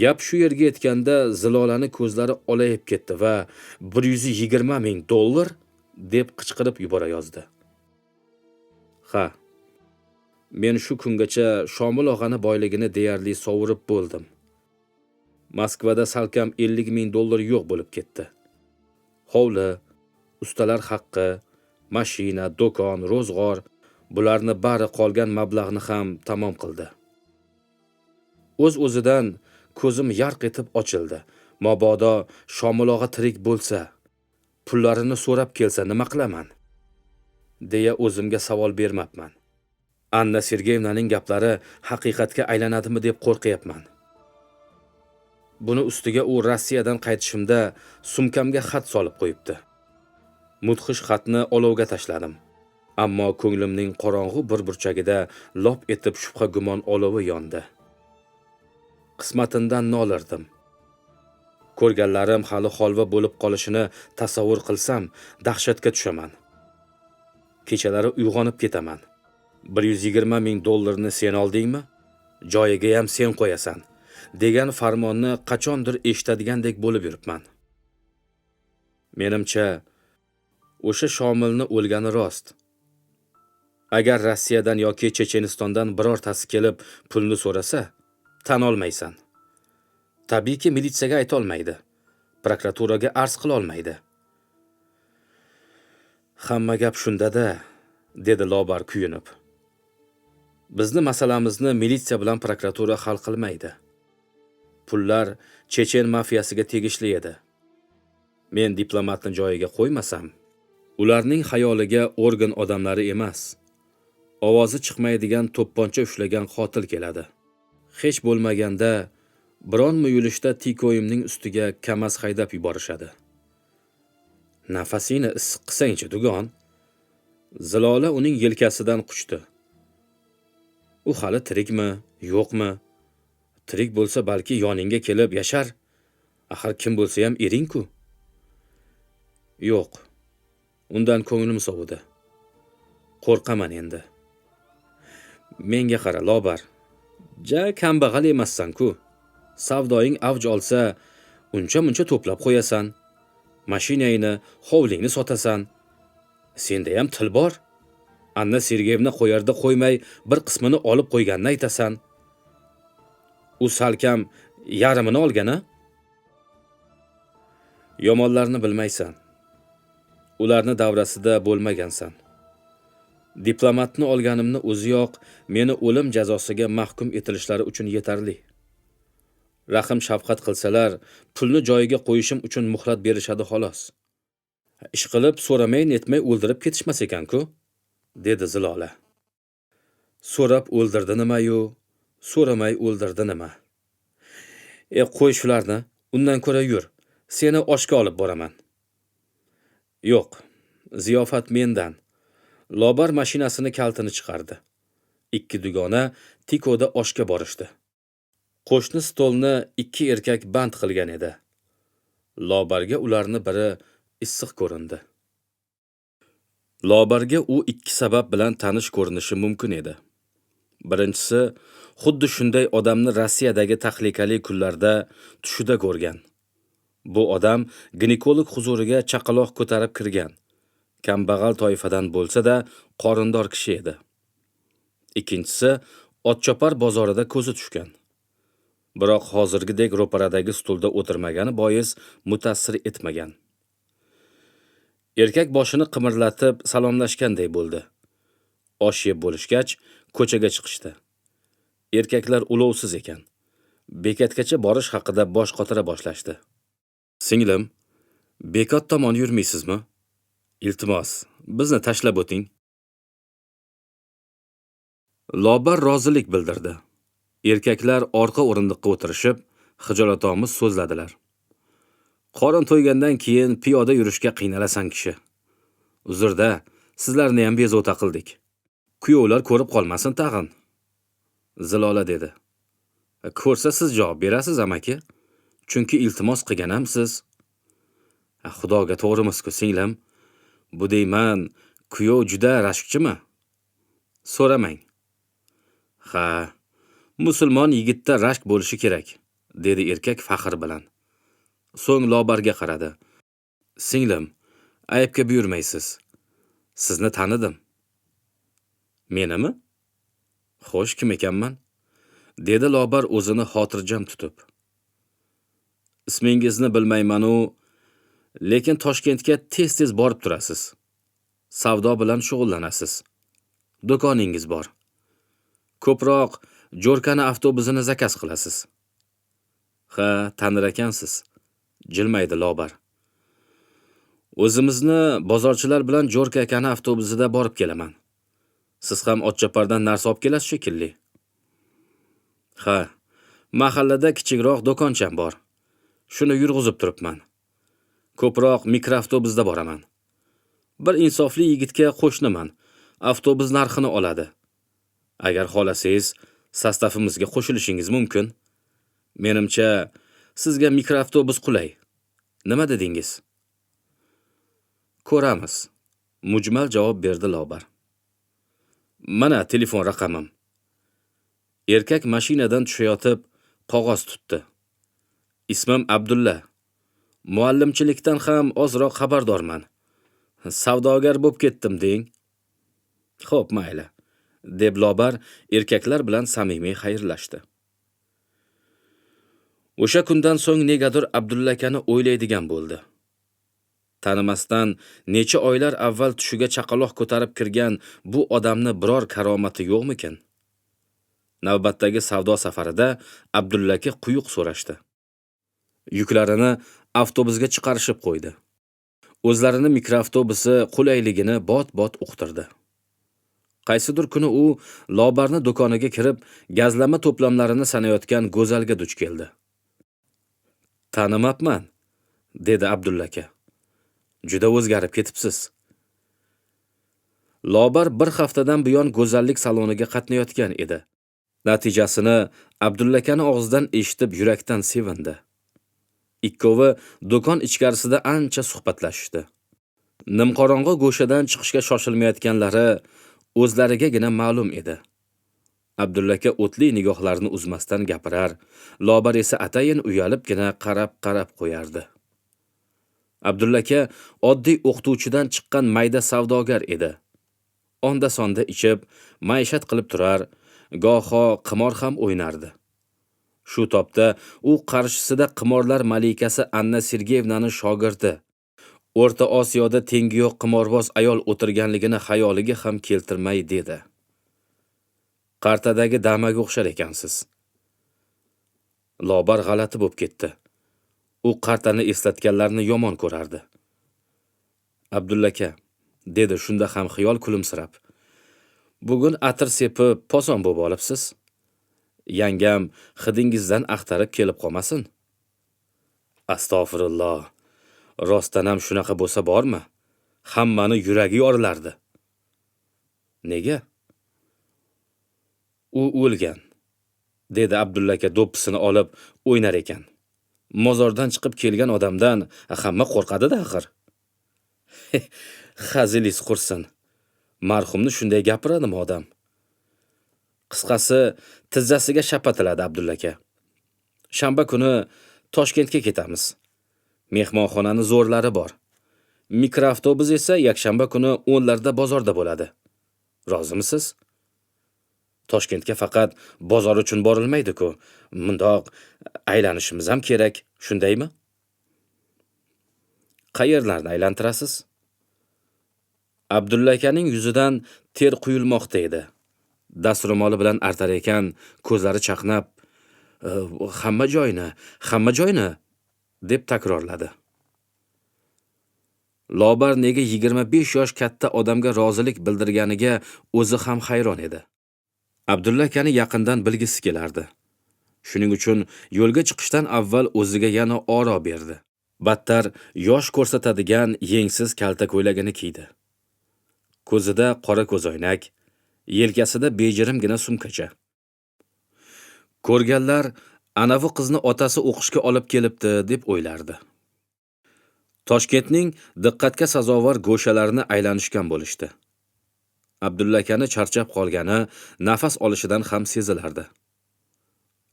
Gap shu yerga yetganda Zilolani ko'zlari olayib ketdi va 120 ming dollar deb qichqirib yubora yozdi. Ha, men shu kungacha Shomil og'ani boyligini deyarli sovurib bo'ldim. Moskvada salkam 50 ming dollar yo'q bo'lib ketdi. Hovli, ustalar haqqi, mashina, do'kon, ro'zg'or, bularni bari qolgan mablag'ni ham tamom qildi. O'z-o'zidan ko'zim yarq etib ochildi. Mabodo Shomil og'a tirik bo'lsa, pullarini so'rab kelsa nima qilaman? deya o'zimga savol bermabman. Anna Sergeyevnaning gaplari haqiqatga aylanadimi deb qo'rqyapman. Buni ustiga u Rossiyadan qaytishimda sumkamga xat solib qo'yibdi. Mudhish xatni olovga tashladim. Ammo ko'nglimning qorong'u bir burchagida lop etib shubha gumon olovi yondi. Qismatimdan nolirdim. Ko'rganlarim hali holva bo'lib qolishini tasavvur qilsam, dahshatga tushaman. Kechalari uyg'onib ketaman. 120 ming dollarni sen oldingmi? Joyiga ham sen qo'yasan, degan farmonni qachondir eshitadigandek bo'lib yuribman. Menimcha, o'sha Shomilni o'lgani rost. Agar Rossiyadan yoki Chechenistondan birortasi kelib pulni so'rasa, tan olmaysan. Tabiiyki militsiyaga ayta olmaydi. Prokuraturaga arz qila olmaydi. Hamma gap shunda-da, dedi Lobar kuyunib. Bizni masalamizni militsiya bilan prokuratura hal qilmaydi. Pullar Chechen mafiyasiga tegishli edi. Men diplomatni joyiga qo'ymasam, ularning xayoliga organ odamlari emas, ovozi chiqmaydigan to'pponcha ushlagan qotil keladi. Hech bo'lmaganda biron muyulishda tikoyimning ustiga kamaz haydab yuborishadi. Nafasingni issiq qilsangchi, Dugon. Zilola uning yelkasidan quchdi. U hali tirikmi, yo'qmi? Tirik bo'lsa balki yoningga kelib yashar. Axir kim bo'lsa ham ering-ku. Yo'q. Undan ko'nglim sovidi. Qo'rqaman endi. Menga qara, Lobar. Ja kambag'al emassan-ku. Savdoying avj olsa, uncha-muncha to'plab qo'yasan. Mashinangni, hovlingni sotasan. Senda ham til bor. Anna Sergeyevna qo'yarda qo'ymay bir qismini olib qo'yganini aytasan. U salkam yarmini olgana? Yomonlarni bilmaysan. Ularni davrasida bo'lmagansan. Diplomatni olganimni o'ziyoq meni o'lim jazosiga mahkum etilishlari uchun yetarli. Rahim shafqat qilsalar, pulni joyiga qo'yishim uchun muhlat berishadi xolos. Ish qilib so'ramay netmay o'ldirib ketishmas ekan-ku, dedi Zilola. So'rab o'ldirdi nima-yu, so'ramay o'ldirdi nima? Qo'y shularni, undan ko'ra yur. Seni oshga olib boraman. Yo'q, ziyofat mendan. Lobar mashinasini kaltini chiqardi. Ikki dugona tikoda oshga borishdi. Qo'shni stolni ikki erkak band qilgan edi. Lobarga ularni biri issiq ko'rindi. Lobarga u ikki sabab bilan tanish ko'rinishi mumkin edi. Birinchisi, xuddi shunday odamni Rossiyadagi tahlikali kunlarda tushida ko'rgan. Bu odam ginekolog huzuriga chaqaloq ko'tarib kirgan. Kambag'al toifadan bo'lsa-da, qorindor kishi edi. Ikkinchisi, Otchopar bozorida ko'zi tushgan. Biroq hozirgidek ro'paradagi stulda o'tirmagani bois mutassir etmagan. Erkak boshini qimirlatib salomlashganday bo'ldi. Osh yeb bo'lishgach, ko'chaga chiqishdi. Erkaklar ulovsiz ekan. Bekatgacha borish haqida bosh qotira boshlashdi. Singlim, bekot tomon yurmaysizmi? Iltimos, bizni tashlab o'ting. Lobar rozilik bildirdi. Erkaklar orqa o'rindiqqa o'tirishib, xijolatamiz so'zladilar. Qorin to'ygandan keyin piyoda yurishga qiynalasan kishi. Uzrda, sizlarni ham bezovta qildik. Kuyovlar ko'rib qolmasin tag'in. Zilola dedi. Ko'rsa siz javob berasiz, amaki. Chunki iltimos qilgan ham siz. Xudoga to'g'rimiz-ku, singlim. Bu deyman, kuyov juda rashkchimi? So'ramang. Ha, musulmon yigitda rashk bo'lishi kerak, dedi erkak faxr bilan. So'ng Lobarga qaradi. Singlim, ayibga buyurmaysiz. Sizni tanidim. Menimi? Xo'sh, kim ekanman? Dedi Lobar o'zini xotirjam tutib. Ismingizni bilmayman-u, lekin Toshkentga tez-tez borib turasiz. Savdo bilan shug'ullanasiz. Do'koningiz bor. Ko'proq Jo'rkani avtobusini zakaz qilasiz. Ha, tanir ekansiz. Jilmaydi Lobar. O'zimizni bozorchilar bilan Jo'rka akani avtobusida borib kelaman. Siz ham Otchopardan narsa olib kelasiz shekilli. Ha, mahallada kichikroq do'koncham bor. Shuni yurg'izib turibman. Ko'proq mikroavtobusda boraman. Bir insofli yigitga qo'shniman. Avtobus narxini oladi. Agar xolasangiz, sostavimizga qo'shilishingiz mumkin. Menimcha, sizga mikroavtobus qulay. Nima dedingiz? Ko'ramiz. Mujmal javob berdi Lobar. Mana telefon raqamim. Erkak mashinadan tushayotib qog'oz tutdi. Ismim Abdulla. Muallimchilikdan ham ozroq xabardorman. Savdogar bo'lib ketdim deng. Xo'p, mayli, deb Lobar erkaklar bilan samimiy xayrlashdi. O'sha kundan so'ng negadir Abdulla akani o'ylaydigan bo'ldi. Tanimasdan necha oylar avval tushiga chaqaloq ko'tarib kirgan bu odamni biror karomati yo'qmikin? Navbatdagi savdo safarida Abdulla aka quyuq so'rashdi. Yuklarini avtobusga chiqarishib qo'ydi. O'zlarini mikroavtobusi qulayligini bot-bot uqtirdi. Qaysidir kuni u Lobarni do'koniga kirib, gazlama to'plamlarini sanayotgan Go'zalga duch keldi. "Tanimabman", dedi Abdulla aka. "Juda o'zgarib ketibsiz." Lobar bir haftadan buyon go'zallik saloniga qatnayotgan edi. Natijasini Abdulla akani og'zidan eshitib yurakdan sevindi. Ikkovi do'kon ichkarisida ancha suhbatlashishdi. Nimqorong'i go'shadan chiqishga shoshilmayotganlari o'zlarigagina ma'lum edi. Abdulla aka o'tli nigohlarini uzmasdan gapirar, Lobar esa atayin uyalibgina qarab qo'yardi. Abdulla aka oddiy o'qituvchidan chiqqan mayda savdogar edi. Onda-sonda ichib, maishat qilib turar, goho qimor ham o'ynardi. Shu topda u qarshisida qimorlar malikasi Anna Sergeyevnaning shogirdi, O'rta Osiyoda tengi yo'q qimorboz ayol o'tirganligini xayoliga ham keltirmay dedi. "Qartadagi damaga o'xshar ekansiz." Lobar g'alati bo'lib ketdi. U qartani eslatganlarni yomon ko'rardi. "Abdulla aka", dedi shunda ham xiyol kulimsirab. "Bugun atir sepib, poson bo'lib olibsiz. Yangam hidingizdan axtarib kelib qolmasin." "Astag'firulloh. Rostdan ham shunaqa bo'lsa bormi? Hammani yuragi yorilardi." "Nega?" "U o'lgan", dedi Abdulla aka do'ppisini olib o'ynar ekan. "Mozordan chiqib kelgan odamdan hamma qo'rqadi-da axir." "Hazilingiz qursin. Marhumni shunday gapiradimi odam?" Qisqasi, tizzasiga shapatiladi Abdulla aka. "Shanba kuni Toshkentga ketamiz. Mehmonxonani zo'rlari bor. Mikroavtobus esa yakshanba kuni 10larda bozorda bo'ladi. Rozimisiz? Toshkentga faqat bozor uchun borilmaydi-ku. Mundoq aylanishimiz ham kerak, shundaymi?" "Qayerlarni aylantirasiz?" Abdulla akaning yuzidan ter quyilmoqda edi. Dastro'moli bilan artar ekan, ko'zlari chaqnab, hamma joyni", deb takrorladi. Lobar nega 25 yosh katta odamga rozilik bildirganiga o'zi ham hayron edi. Abdulla akani yaqindan bilgisi kelardi. Shuning uchun yo'lga chiqishdan avval o'ziga yana oro berdi. Battar yosh ko'rsatadigan yengsiz kalta ko'ylagini kiydi. Ko'zida qora ko'zoynak, yelkasida bejirimgina sumkacha. Ko'rganlar anavi qizni otasi o'qishga olib kelibdi deb o'ylardi. Toshkentning diqqatga sazovor go'shalarini aylanishgan bo'lishdi. Abdulla akani charchab qolgani nafas olishidan ham sezilardi.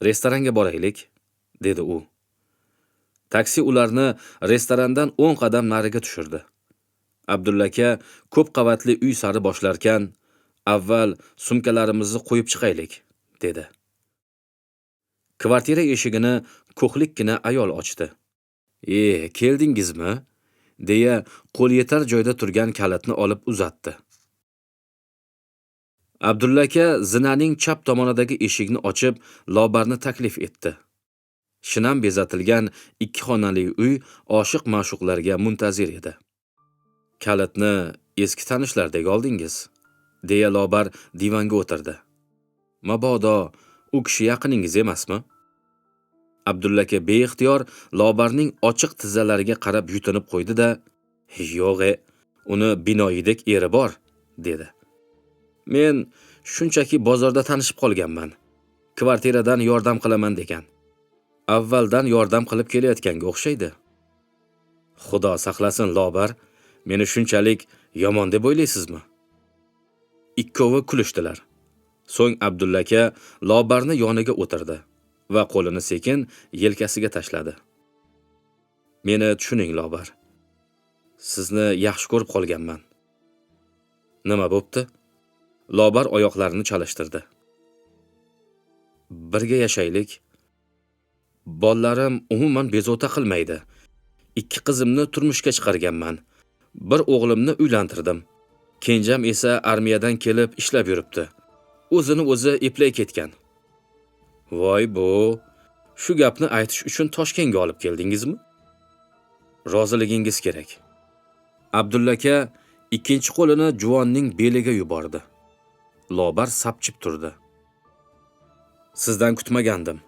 "Restoranga boraylik", dedi u. Taksi ularni restorandan 10 qadam nariga tushirdi. Abdulla aka ko'p qavatli uy sari boshlarkan, "Avval sumkalarimizni qo'yib chiqaylik", dedi. Kvartira eshigini ko'hlikkina ayol ochdi. Keldingizmi?" deya qo'l yetar joyda turgan kalitni olib uzatdi. Abdulla aka zinaning chap tomonidagi eshikni ochib, Lobarni taklif etdi. Shinam bezatilgan 2 xonali uy oshiq-ma'shuqlarga muntazir edi. "Kalitni eski tanishlardek oldingiz", deya Lobar divanga o'tirdi. "Mabodo u kishi yaqiningiz emasmi?" Abdulla aka beixtiyor Lobarning ochiq tizzalariga qarab yutinib qo'ydi-da, "Yo'q, uni binoyidek eri bor", dedi. "Men shunchaki bozorda tanishib qolganman. Kvartiradan yordam qilaman degan. Avvaldan yordam qilib kelayotganga o'xshaydi." "Xudo saqlasin, Lobar, meni shunchalik yomon deb o'ylaysizmi?" Ikkovi kulishdilar. So'ng Abdulla aka Lobarni yoniga o'tirdi va qo'lini sekin yelkasiga tashladi. "Meni tushuning, Lobar. Sizni yaxshi ko'rib qolganman." "Nima bo'pti?" Lobar oyoqlarini chalishtirdi. "Birga yashaylik. Bollarim umuman bezovta qilmaydi. 2 qizimni turmushga chiqarganman. Bir o'g'limni uylantirdim. Kenjam esa armiyadan kelib ishlab yuribdi. O'zini o'zi eplay ketgan." "Voy bu, shu gapni aytish uchun Toshkentga olib keldingizmi?" "Roziligingiz kerak." Abdulla aka ikkinchi qo'lini juvonning beliga yubordi. Lobar sapchib turdi. Sizdan kutmagandim.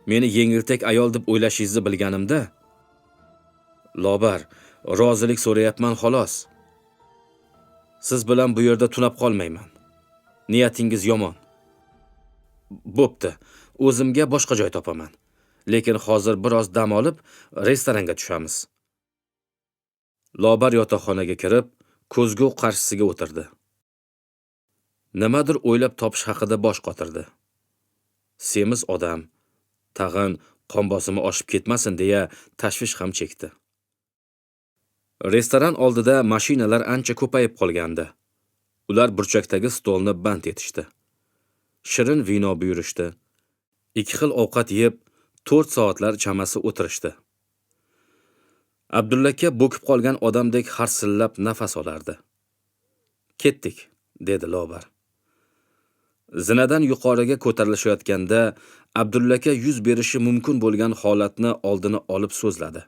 Meni yengiltek ayol deb o'ylashingizni bilganimda. Lobar, rozilik so'rayapman xolos. Siz bilan bu yerda tunab qolmayman. Niyatingiz yomon. Bo'pti, o'zimga boshqa joy topaman. Lekin hozir biroz dam olib, restoranga tushamiz. Lobar yotoqxonaga kirib, ko'zgu qarshisiga o'tirdi. Nimadir o'ylab topish haqida bosh qotirdi. Semiz odam, tag'in qon bosimi oshib ketmasin deya tashvish ham chekdi. Restoran oldida mashinalar ancha ko'payib qolgandi. Ular burchakdagi stolni band etishdi. Shirin vino buyurishdi. Ikki xil ovqat yeb, 4 soatlar chamasi o'tirishdi. Abdulla aka bo'kib qolgan odamdek harsillab nafas olardi. Ketdik, dedi Lobar. Zinadan yuqoriga ko'tarilishayotganda Abdulla aka yuz berishi mumkin bo'lgan holatni oldini olib so'zladi.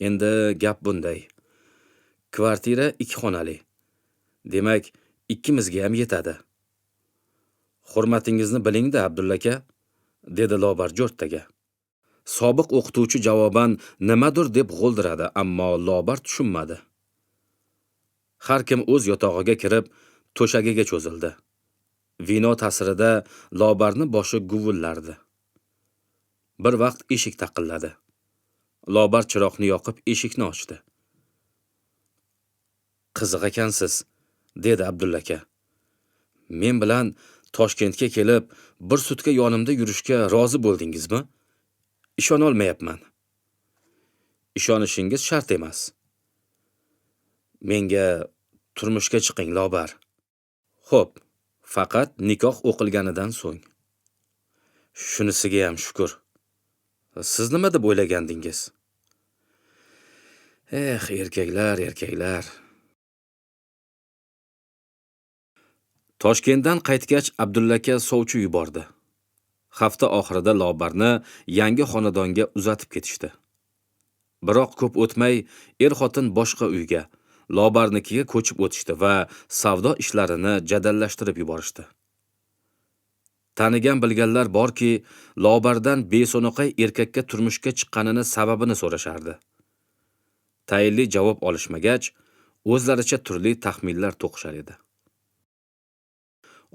Endi gap bunday. Kvartira 2 xonali. Demak, ikkimizga ham yetadi. Hurmatingizni biling-da, Abdulla aka, dedi Lobar jo'rttaga. Sobiq o'qituvchi javoban nimadir deb g'o'ldiradi, ammo Lobar tushunmadi. Har kim o'z yotog'iga kirib, to'shagiga cho'zildi. Vino ta'sirida Lobarning boshi guvullardi. Bir vaqt eshik taqilladi. Lobar chiroqni yoqib eshikni ochdi. Qiziq ekansiz, dedi Abdulla aka. Men bilan Toshkentga kelib, bir sutka yonimda yurishga rozi bo'ldingizmi? Ishona olmayapman. Ishonishingiz shart emas. Menga turmushga chiqing, Lobar. Xo'p, faqat nikoh o'qilganidan so'ng. Shunisiga ham shukr. Siz nima deb o'ylagandingiz? Erkaklar. Toshkentdan qaytgach Abdulla aka sovchi yubordi. Hafta oxirida Lobarni yangi xonadonga uzatib ketishdi. Biroq ko'p o'tmay xotin boshqa uyga, Lobarnikiga ko'chib o'tishdi va savdo ishlarini jadallashtirib yuborishdi. Tanigan bilganlar borki, Lobardan beso'noqay erkakka turmushga chiqqanini sababini so'rashardi. Tayinli javob olishmagach, o'zlaricha turli taxminlar to'qishar edi.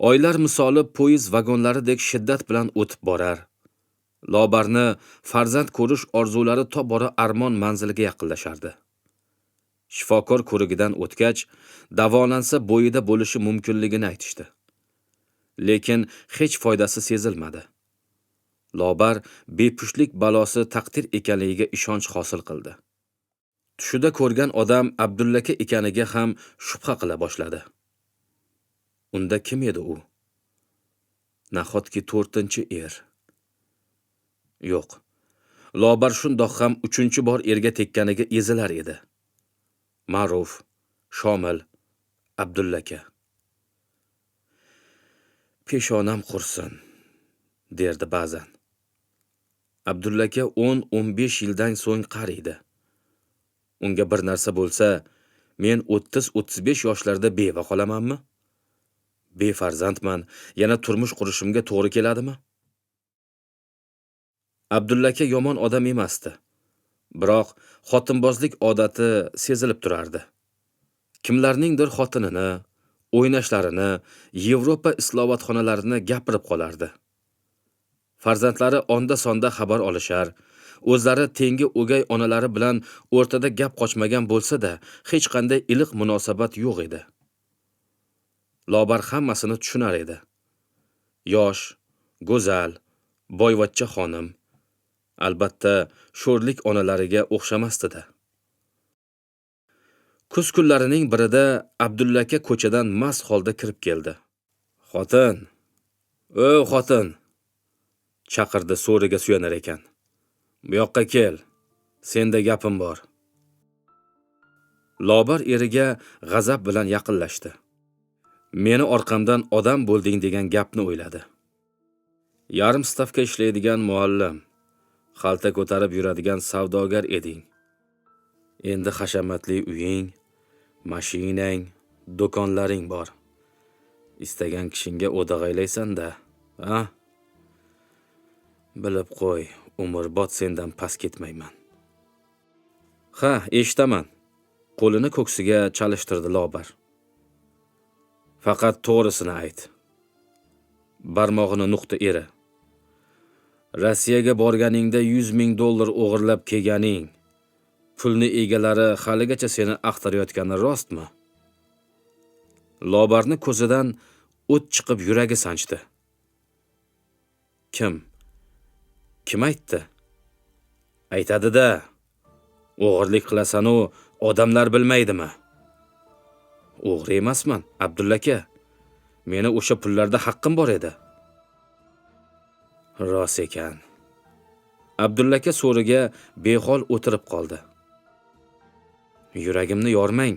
Oylar misoli poyezd vagonlaridek shiddat bilan o'tib borar. Lobarni farzand ko'rish orzulari tobora armon manziliga yaqinlashardi. Shifokor ko'rigidan o'tgach, davolansa bo'yida bo'lishi mumkinligini aytishdi. Lekin hech foydasi sezilmadi. Lobar bepushlik balosi taqdir ekanligiga ishonch hosil qildi. Tushida ko'rgan odam Abdulla aka ekaniga ham shubha qila boshladi. Unda kim edi u? Nahotki 4-er? Yo'q. Lobar shundoq ham 3-bor erga tekkaniga ezilar edi. Ma'ruf, Shomil, Abdulla aka. Peshonam qursin, derdi ba'zan. Abdulla aka 10-15 yildan so'ng qariydi. Unga bir narsa bo'lsa, men 30-35 yoshlarda beva qolamanmi? Befarzandman, yana turmush qurishimga to'g'ri keladimi? Abdulla aka yomon odam emasdi. Biroq xotinbozlik odati sezilib turardi. Kimlarningdir xotinini, o'ynashlarini, Yevropa islohotxonalarini gapirib qolardi. Farzandlari onda-sonda xabar olishar, o'zlari tengi o'gay onalari bilan o'rtada gap qochmagan bo'lsa-da, hech qanday iliq munosabat yo'q edi. Lobar hammasini tushunar edi. Yosh, go'zal, boyvachcha xonim. Albatta, sho'rlik onalariga o'xshamasdi-da. Kuz kunlarining birida Abdulla aka ko'chadan mast holda kirib keldi. Xotin, xotin, chaqirdi so'riga suyanar ekan. Bu yoqqa kel, senda gapim bor. Lobar eriga g'azab bilan yaqinlashdi. Meni orqamdan odam bo'lding degan gapni o'yladi. Yarim stavka ishlaydigan muallim, xalta ko'tarib yuradigan savdogar eding. Endi hashamatli uying, Mashinang, do'konlaring bor. Istagan kishingga o'dag'aylaysan-da, ha? Bilib qo'y, umrbod sendan past ketmayman. Ha, eshitaman. Qo'lini ko'ksiga chalishtirdi Lobar. Faqat to'g'risini ayt. Barmog'ini nuqta eri. Rossiyaga borganingda $100,000 o'g'irlab kelganing, pulni egalari haligacha seni axtarayotgani rostmi? Lobarni ko'zidan o't chiqib yuragi sanchdi. Kim? Kim aytdi? Aytadi-da. O'g'irlik qilasan-u, odamlar bilmaydimi? O'g'ri emasman, Abdulla aka. Meni o'sha pullarda haqqim bor edi. Rost ekan. Abdulla aka so'riga behol o'tirib qoldi. Yuragimni yormang.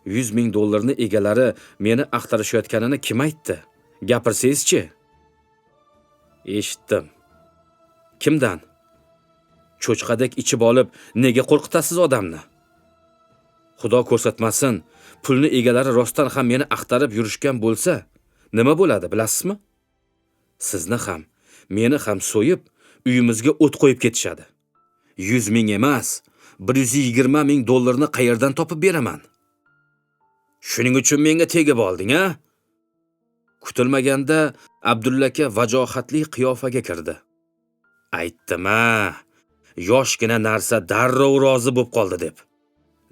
$100,000 egalari meni axtarishayotganini kim aytdi? Gapirsangiz-chi? Eshitdim. Kimdan? Cho'chqadek ichib olib, nega qo'rqitasiz odamni? Xudo ko'rsatmasin, pulni egalari rostdan ham meni axtarib yurishgan bo'lsa, nima bo'ladi, bilasizmi? Sizni ham, meni ham so'yib, uyimizga o't qo'yib ketishadi. 100,000 emas, $120,000 ni qayerdan topib beraman? Shuning uchun menga tegib olding, ha? Kutilmaganda Abdulla aka vajohatli qiyofaga kirdi. Aytdim-a, yoshgina narsa darrov rozi bo'lib qoldi deb.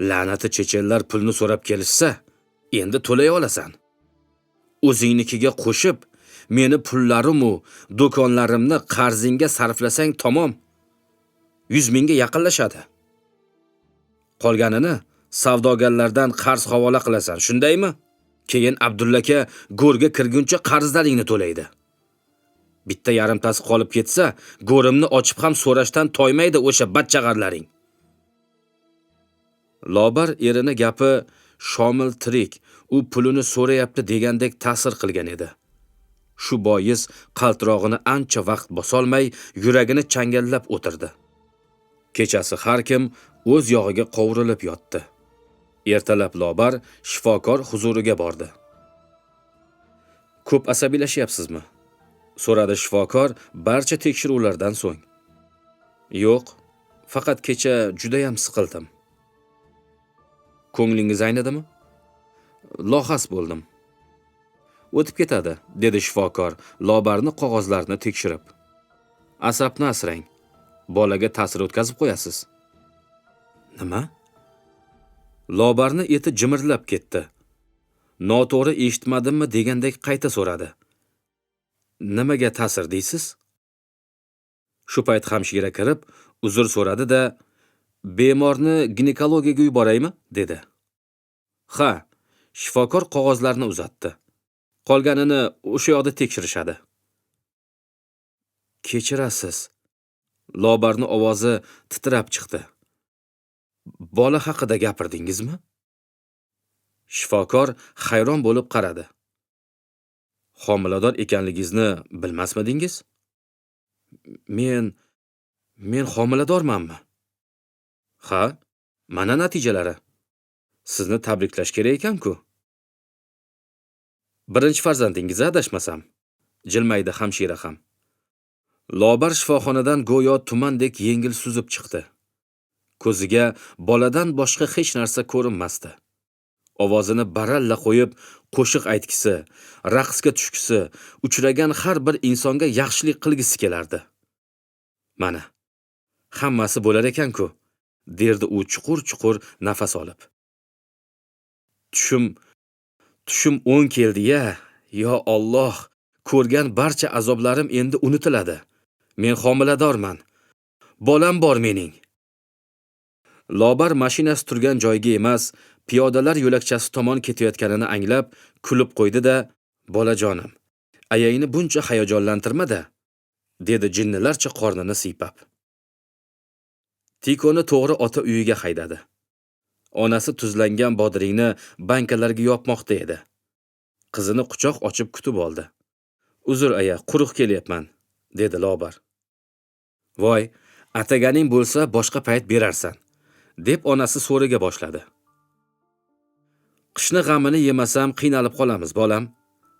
La'nati chechenlar pulni so'rab kelishsa, endi to'lay olasan. O'zingnikiga qo'shib, meni pullarim u do'konlarimni qarzingga sarflasang tamom. 100,000 ga yaqinlashadi. Qolganini savdogarlardan qarz havola qilasan, shundaymi? Keyin Abdulla aka go'rga kirguncha qarzlaringni to'laydi. Bitta yarimtasi qolib ketsa, go'rimni ochib ham so'rashdan toymaydi o'sha bachchag'arlaring. Lobar erini gapi Shomil tirik, u pulini so'rayapti degandek ta'sir qilgan edi. Shu bois qaltirog'ini ancha vaqt bosolmay, yuragini changallab o'tirdi. Kechasi har kim o'z yog'iga qovurilib yotdi. Ertalab Lobar shifokor huzuriga bordi. Ko'p asabiylashyapsizmi? So'radi shifokor barcha tekshiruvlardan so'ng. Yo'q, faqat kecha juda ham siqildim. Ko'nglingiz aynadimi? Lohas bo'ldim. O'tib ketadi, dedi shifokor Lobarni qog'ozlarini tekshirib. Asabni asrang. Bolaga ta'sir o'tkazib qo'yasiz. Nima? Lobarni eti jimirlab ketdi. Noto'g'ri eshitmadimmi degandek qayta so'radi. Nimaga ta'sir deysiz? Shu payt hamshira kirib, uzr so'radi-da, bemorni ginekologiyaga yuboraymi? dedi. Ha, shifokor qog'ozlarni uzatdi. Qolganini o'sha yoqda tekshirishadi. Kechirasiz. Lobarni ovozi titrab chiqdi. Bola haqida gapirdingizmi? Shifokor hayron bo'lib qaradi. Homilador ekanligingizni bilmasmidingiz? Men homiladormanmi? Ha, mana natijalari. Sizni tabriklash kerak ekan-ku. Birinchi farzandingiz adashmasam, jilmaydi hamshira ham. Lobar shifoxonadan go'yo tumandek yengil suzib chiqdi. Ko'ziga boladan boshqa hech narsa ko'rinmasdi. Ovozini baralla qo'yib, qo'shiq aytgisi, raqsga tushgisi, uchragan har bir insonga yaxshilik qilgisi kelardi. Mana, hammasi bo'lar ekan-ku, derdi u chuqur-chuqur nafas olib. Tushim 10 keldi-ya. Yo Alloh, ko'rgan barcha azoblarim endi unutiladi. Men homiladorman. Bolam bor mening. Lobar mashinasi turgan joyga emas, piyodalar yo'lakchasi tomon ketayotganini anglab, kulib qo'ydi-da, "Bolajonim, ayayni buncha hayajonlantirma-da", dedi jinnilarcha qornini siypab. Tikoni to'g'ri ota uyiga haydadi. Onasi tuzlangan bodringni bankalarga yopmoqda edi. Qizini quchoq ochib kutib oldi. "Uzr aya, quruq kelyapman", dedi Lobar. "Voy, ataganing bo'lsa boshqa payt berarsan", deb onasi so'riga boshladi. Qishni g'amini yemasam qiynalib qolamiz, bolam.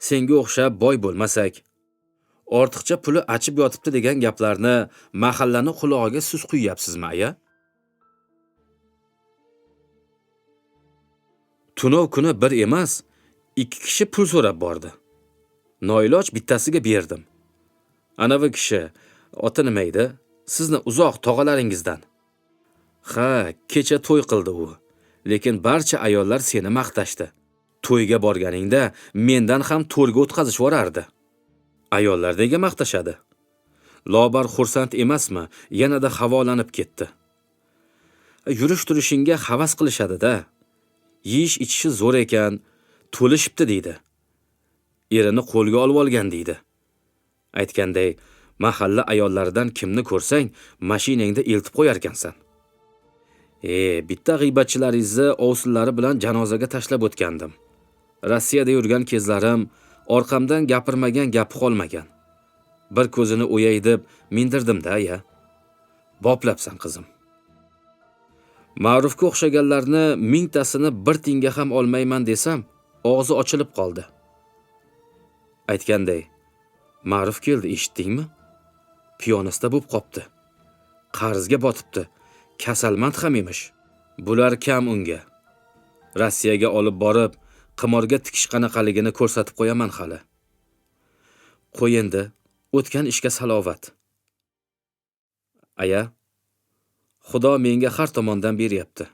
Senga o'xshab boy bo'lmasak. Ortiqcha puli achib yotibdi degan gaplarni mahallani qulog'iga siz quyyapsizmi, aya? Tunov kuni bir emas, 2 kishi pul so'rab bordi. Noiloj bittasiga berdim. Anavi kishi, oti nima edi? Sizni uzoq tog'alaringizdan. Ha, kecha to'y qildi u. Lekin barcha ayollar seni maqtashdi. To'yga borganingda mendan ham to'rga o'tkazib yuborardi. Ayollar nega maqtashadi? Lobar xursand emasmi? Yanada havolanib ketdi. Yurish-turishingga havas qilishadi-da. Yeyish ichishi zo'r ekan, to'lishibdi deydi. Erini qo'lga olib olgan deydi. Aytganday, mahalla ayollaridan kimni ko'rsang, mashinangda eltib qo'yar ekansan. Bitta g'iybatchilaringizni ovsinlari bilan janozaga tashlab o'tgandim. Rossiyada yurgan kezlarim orqamdan gapirmagan gapi qolmagan. Bir ko'zini o'yay deb mindirdim-da, aya. Boplabsan qizim. Ma'rufga o'xshaganlarni 1000 tasini 1 tiyinga ham olmayman desam, og'zi ochilib qoldi. Aytganday, Ma'ruf keldi, eshitdingmi? Piyonista bo'lib qopti. Qarzga botibdi. Kasalmand ham emish. Bular kam unga. Rossiyaga olib borib, qimorga tikish qanaqaligini ko'rsatib qo'yaman hali. Qo'y endi, o'tgan ishga salovat. Aya, Xudo menga har tomondan beryapti.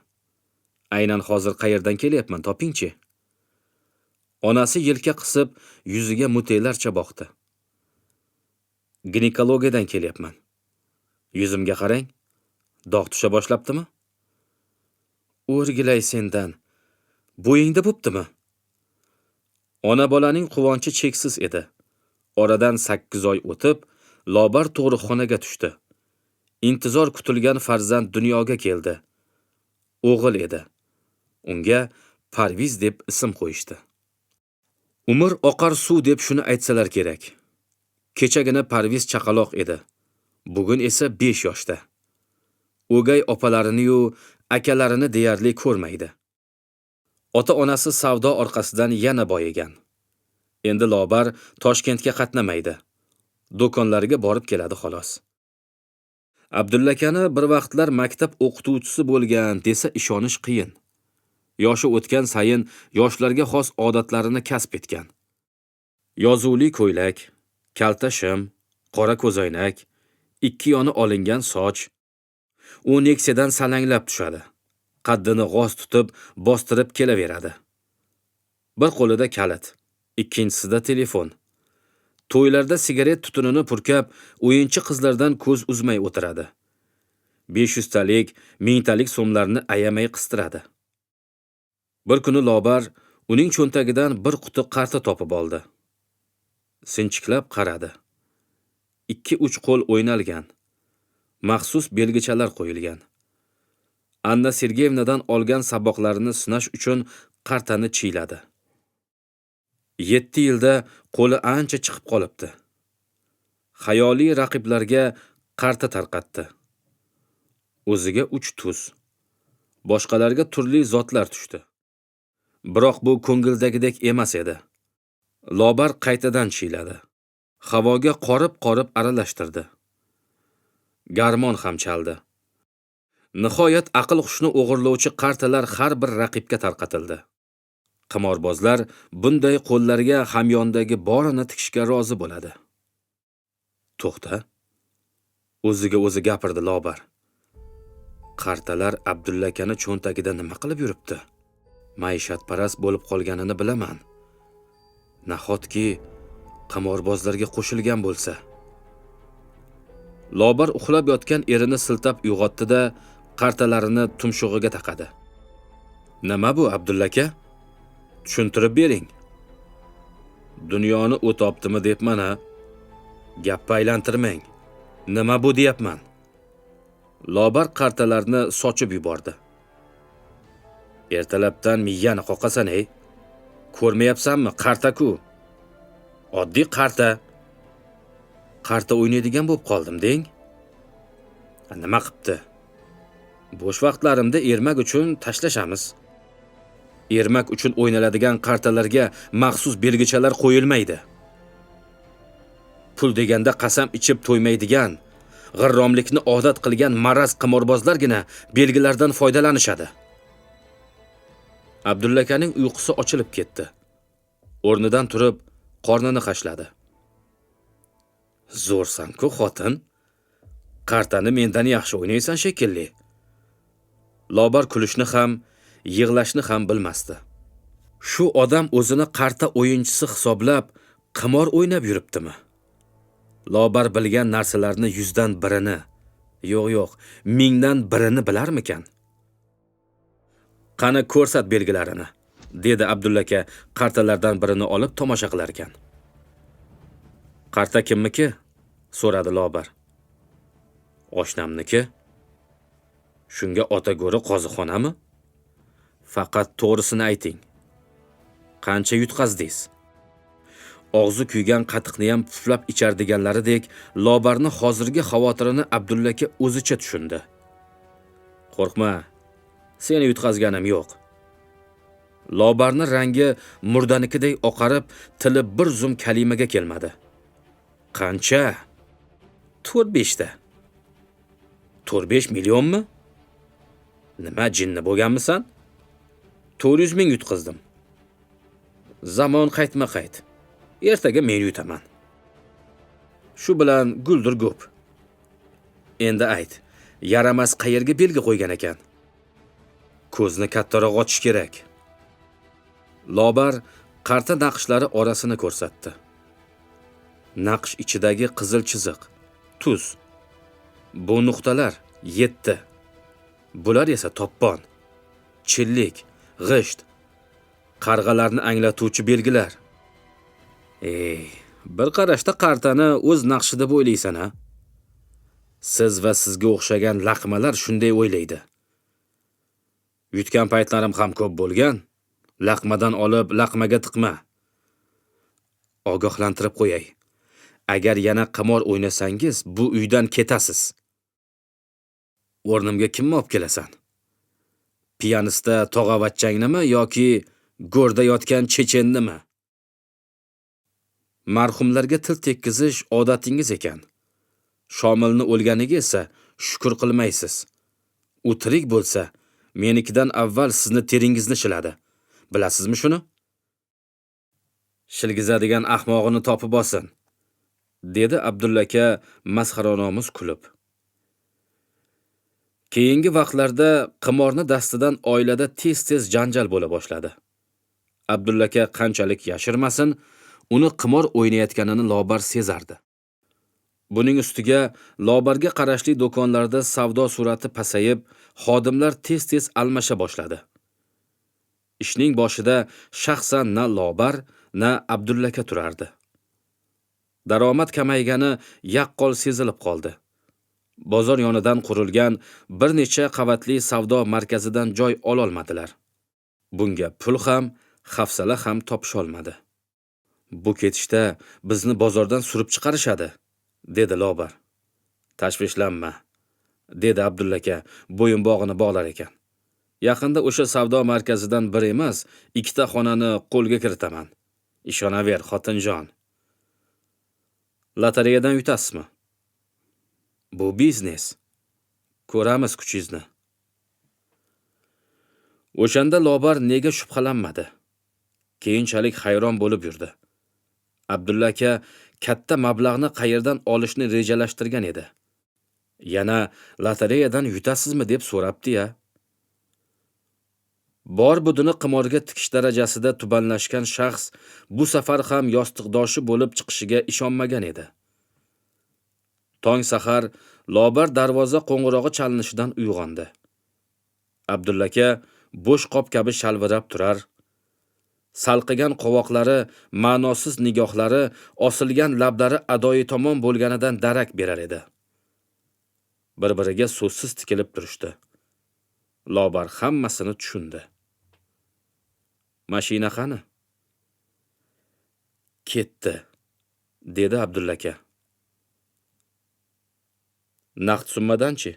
Aynan hozir qayerdan kelyapman, topingchi. Onasi yelka qisib, yuziga muteylarcha boqdi. Ginekologiyadan kelyapman. Yuzimga qarang. Dog' tusha boshlabdimi? O'rgilay sendan. Bo'yingda bo'ptimi? Ona bolaning quvonchi cheksiz edi. Oradan 8 oy o'tib, Lobar tug'ruqxonaga tushdi. Intizor kutilgan farzand dunyoga keldi. O'g'il edi. Unga Parviz deb ism qo'yishdi. Umr oqar suv deb shuni aytsalar kerak. Kechagina Parviz chaqaloq edi. Bugun esa 5 yoshda. O'gay opalarini-yu akalarini deyarli ko'rmaydi. Ota-onasi savdo orqasidan yana boyigan. Endi Lobar Toshkentga qatnamaydi. Do'konlarga borib keladi xolos. Abdullakani bir vaqtlar maktab o'qituvchisi bo'lgan desa ishonish qiyin. Yoshi o'tgan sayin yoshlarga xos odatlarini kasb etgan. Yozuvli ko'ylak, kalta shim, qora ko'zoynak, 2 yoni olingan soch. U Nexia'dan salanglab tushadi. Qaddini g'oz tutib, bostirib kelaveradi. Bir qo'lida kalit, ikkinchisida telefon. To'ylarda sigaret tutunini purkab, o'yinchi qizlardan ko'z uzmay o'tiradi. 500 talik, 1000 talik so'mlarni ayamay qistiradi. Bir kuni Lobar uning cho'ntagidan bir quti qarta topib oldi. Sinchiklab qaradi. 2-3 qo'l o'ynalgan. Maxsus belgichalar qo'yilgan. Anna Sergeyevnadan olgan saboqlarini sinash uchun qartani chiyladi. 7 yilda qo'li ancha chiqib qolibdi. Xayoliy raqiblarga qarta tarqatdi. O'ziga 3 tuz. Boshqalarga turli zotlar tushdi. Biroq bu ko'ngildagidek emas edi. Lobar qaytadan chiyladi. Havoga qorib-qorib aralashtirdi. Garmon ham chaldi. Nihoyat aql hushni o'g'irlovchi qartalar har bir raqibga tarqatildi. Qimorbozlar bunday qo'llarga hamyondagi borini tikishga rozi bo'ladi. To'xta. O'ziga o'zi gapirdi Lobar. Qartalar Abdullakani cho'ntagida nima qilib yuribdi? Maishatparast bo'lib qolganini bilaman. Nahotki qimorbozlarga qo'shilgan bo'lsa. Lobar uxlab yotgan erini siltab uyg'otdi-da, qartalarini tumshug'iga taqadi. Nima bu, Abdullaka? Tushuntirib bering. Dunyoni o'topdimi debman ha? Gapni aylantirmang. Nima bu deyapman? Lobar qartalarni sochib yubordi. Ertalabdan miyani qoqasan, ey. Ko'rmayapsanmi, qarta-ku. Oddiy qarta. Qarta o'ynaydigan bo'lib qoldim, deng. Nima qipti? Bo'sh vaqtlarimda ermak uchun tashlashamiz. Ermak uchun o'ynaladigan qartalarga maxsus belgichalar qo'yilmaydi. Pul deganda qasam ichib to'ymaydigan, g'irromlikni odat qilgan maraz qimorbozlargina belgilardan foydalanishadi. Abdullakaning uyqusi ochilib ketdi. O'rnidan turib, qornini qashladi. Zo'rsan-ku xotin. Qartani mendan yaxshi o'ynaysan shekilli. Lobar kulishni ham, yig'lashni ham bilmasdi. Shu odam o'zini qarta o'yinchisi hisoblab, qimor o'ynab yuribdimi? Lobar bilgan narsalarni 100 dan birini, yo'q, 1000 dan birini bilarmikan? Qani ko'rsat belgilarini, dedi Abdullaka qartalardan birini olib tomosha qilar ekan. Qarta kimniki? So'radi Lobar. Oshnamniki? Shunga ota go'ri qozixonami? Faqat to'g'risini ayting. Qancha yutqazdingiz? Og'zi kuygan qatiqni ham puflab ichar deganlaridek, Lobarni hozirgi xavotirini Abdullaka o'zicha tushundi. Qo'rqma, seni yutqazganim yo'q. Lobarni rangi murdanikidek oqarib, tili bir zum kalimaga kelmadi. Qancha? 4-5 ta. 4-5 millionmi? Nima jinni bo'lganmisan? 400 ming yutqizdim. Zamon qaytma qayt. Ertaga men yutaman. Shu bilan guldir go'p. Endi ayt, yaramas qayerga belgi qo'ygan ekan? Ko'zni kattaroq ochish kerak. Lobar qarta naqshlari orasini ko'rsatdi. Naqsh ichidagi qizil chiziq, tuz. Bu nuqtalar 7. Bular esa toppon, chillik, g'isht, qarg'alarni anglatuvchi belgilar. Bir qarashda qartani o'z naqshi deb o'ylaysan-a? Siz va sizga o'xshagan laqmalar shunday o'ylaydi. Yutgan paytlarim ham ko'p bo'lgan. Laqmadan olib laqmaga tiqma. Ogohlantirib qo'yay. Agar yana qimor o'ynasangiz, bu uydan ketasiz. O'rnimga kimni olib kelasan? Piyanista tog'avachchangnimi yoki go'rda yotgan chechenimi? Marhumlarga til tekkizish odatingiz ekan. Shomilni o'lganiga esa shukr qilmaysiz. U tirik bo'lsa, menikidan avval sizni teringizni shiladi. Bilasizmi shuni? Shilgizadigan ahmog'ini topib olsin, dedi Abdullaka masxaronomuz kulib. Keyingi vaqtlarda qimorni dastidan oilada tez-tez janjal bo'la boshladi. Abdullaka qanchalik yashirmasin, uni qimor o'ynayotganini Lobar sezardi. Buning ustiga Lobarga qarashli do'konlarda savdo surati pasayib, xodimlar tez-tez almasha boshladi. Ishning boshida shaxsan na Lobar, na Abdullaka turardi. Daromad kamaygani yaqqol sezilib qoldi. Bozor yonidan qurilgan bir necha qavatli savdo markazidan joy ololmadilar. Bunga pul ham, hafsala ham topisholmadi. Bu ketishda bizni bozordan surib chiqarishadi, dedi Lobar. Tashvishlanma, dedi Abdullaka bo'yinbog'ini bog'lar ekan. Yaqinda o'sha savdo markazidan bir emas, 2 ta xonani qo'lga kiritaman. Ishonaver, xotinjon. Lotereyadan yutasizmi? Bu biznes. Ko'ramiz kuchingizni. O'shanda Lobar nega shubhalanmadi? Keyinchalik hayron bo'lib yurdi. Abdullaka katta mablag'ni qayerdan olishni rejalashtirgan edi. Yana lotereyadan yutasizmi deb so'rabdi-ya. Bor budini qimorga tikish darajasida tubanlashgan shaxs bu safar ham yostiqdoshi bo'lib chiqishiga ishonmagan edi. Tong sahar Lobar darvoza qo'ng'irog'i chalinishidan uyg'ondi. Abdullaka bo'sh qop kabi shalvirab turar. Salqigan qovoqlari, ma'nosiz nigohlari, osilgan lablari adoyi tomon bo'lganidan darak berar edi. Bir-biriga so'zsiz tikilib turishdi. Lobar hammasini tushundi. Mashina qani? Ketdi, dedi Abdullaka. Naqd summadanchi?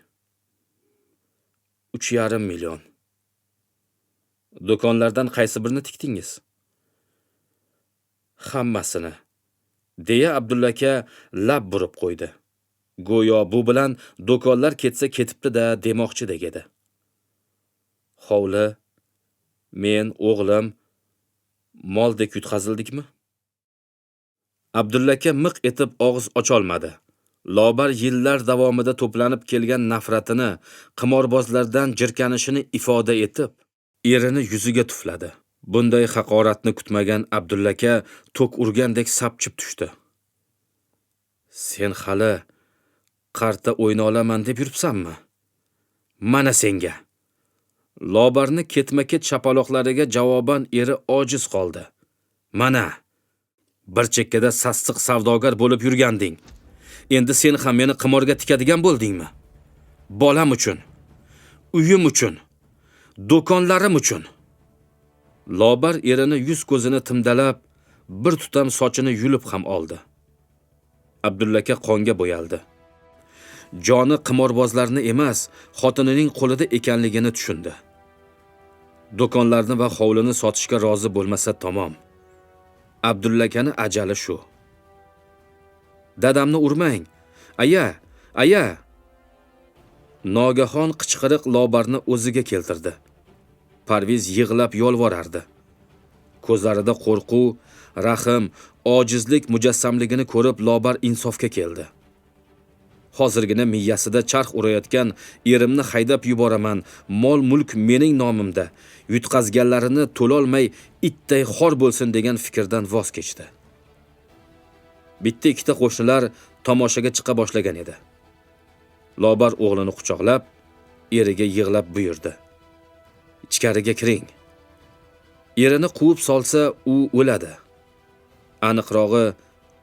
3,5 million. Do'konlardan qaysi birini tikdingiz? Hammasini, deya Abdulla aka lab burib qo'ydi. Go'yo bu bilan do'konlar ketsa ketibdi-da demoqchidek edi. Hovli, men, o'g'lim moldek yutqazildikmi? Abdulla aka miq etib og'iz ocholmadi. Lobar yillar davomida to'planib kelgan nafratini, qimorbozlardan jirkanishini ifoda etib, erini yuziga tufladi. Bunday haqoratni kutmagan Abdulla aka tok urgandek sapchib tushdi. Sen hali qarta o'yna olaman deb yuribsanmi? Mana senga. Lobarni ketma-ket chapaloqlariga javoban eri ojiz qoldi. Mana, bir chekkada sassiq savdogar bo'lib yurganding. Endi sen ham meni qimorga tikadigan bo'ldingmi? Bolam uchun, uyim uchun, do'konlarim uchun. Lobar erini yuz ko'zini timdalab, bir tutam sochini yulib ham oldi. Abdulla aka qonga bo'yaldi. Joni qimorbozlarni emas, xotinining qo'lida ekanligini tushundi. Do'konlarni va hovlini sotishga rozi bo'lmasa tamom. Abdulla akani ajali shu. Dadamni urmang. Aya, aya. Nogahon qichqiriq Lobarni o'ziga keltirdi. Parviz yig'lab yolvorardi. Ko'zlarida qo'rquv, rahm, ojizlik mujassamligini ko'rib Lobar insofga keldi. Hozirgina miyasida charx urayotgan erimni haydab yuboraman, mol-mulk mening nomimda, yutqazganlarini to'lolmay itday xor bo'lsin degan fikrdan voz kechdi. Bitta ikkita qo'shnilar tomoshaga chiqa boshlagan edi. Lobar o'g'lini quchoqlab, eriga yig'lab buyurdi. Ichkariga kiring. Erini quvib solsa, u o'ladi. Aniqrog'i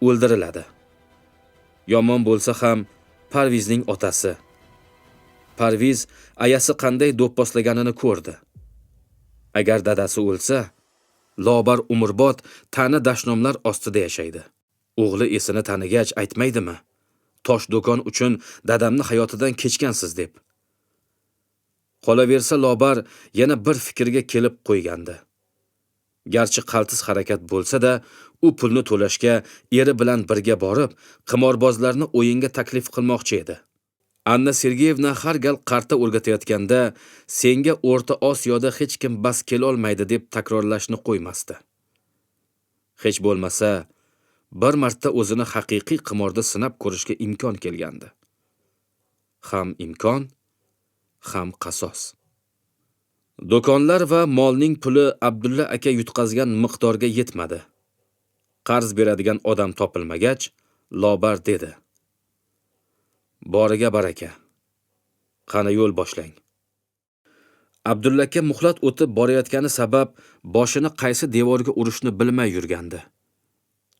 o'ldiriladi. Yomon bo'lsa ham Parvizning otasi. Parviz ayasi qanday do'pposlaganini ko'rdi. Agar dadasi o'lsa, Lobar umrbod tani dashnomlar ostida yashaydi. O'g'li esini tanigach aytmaydimi? Tosh do'kon uchun dadamni hayotidan kechgansiz deb. Qolaversa Lobar yana bir fikrga kelib qo'ygandi. Garchi qaltis harakat bo'lsa-da, u pulni to'lashga eri bilan birga borib, qimorbozlarni o'yinga taklif qilmoqchi edi. Anna Sergeyevna har gal qarta o'rgatayotganda, senga O'rta Osiyoda hech kim bas kela olmaydi deb takrorlashni qo'ymasdi. Hech bo'lmasa, bir marta o'zini haqiqiy qimorda sinab ko'rishga imkon kelgandi. Ham imkon, ham qasos. Do'konlar va molning puli Abdulla aka yutqazgan miqdorga yetmadi. Qarz beradigan odam topilmagach, Lobar dedi. Boriga baraka. Qani yo'l boshlang. Abdulla aka muhlat o'tib borayotgani sabab boshini qaysi devorga urishni bilmay yurgandi.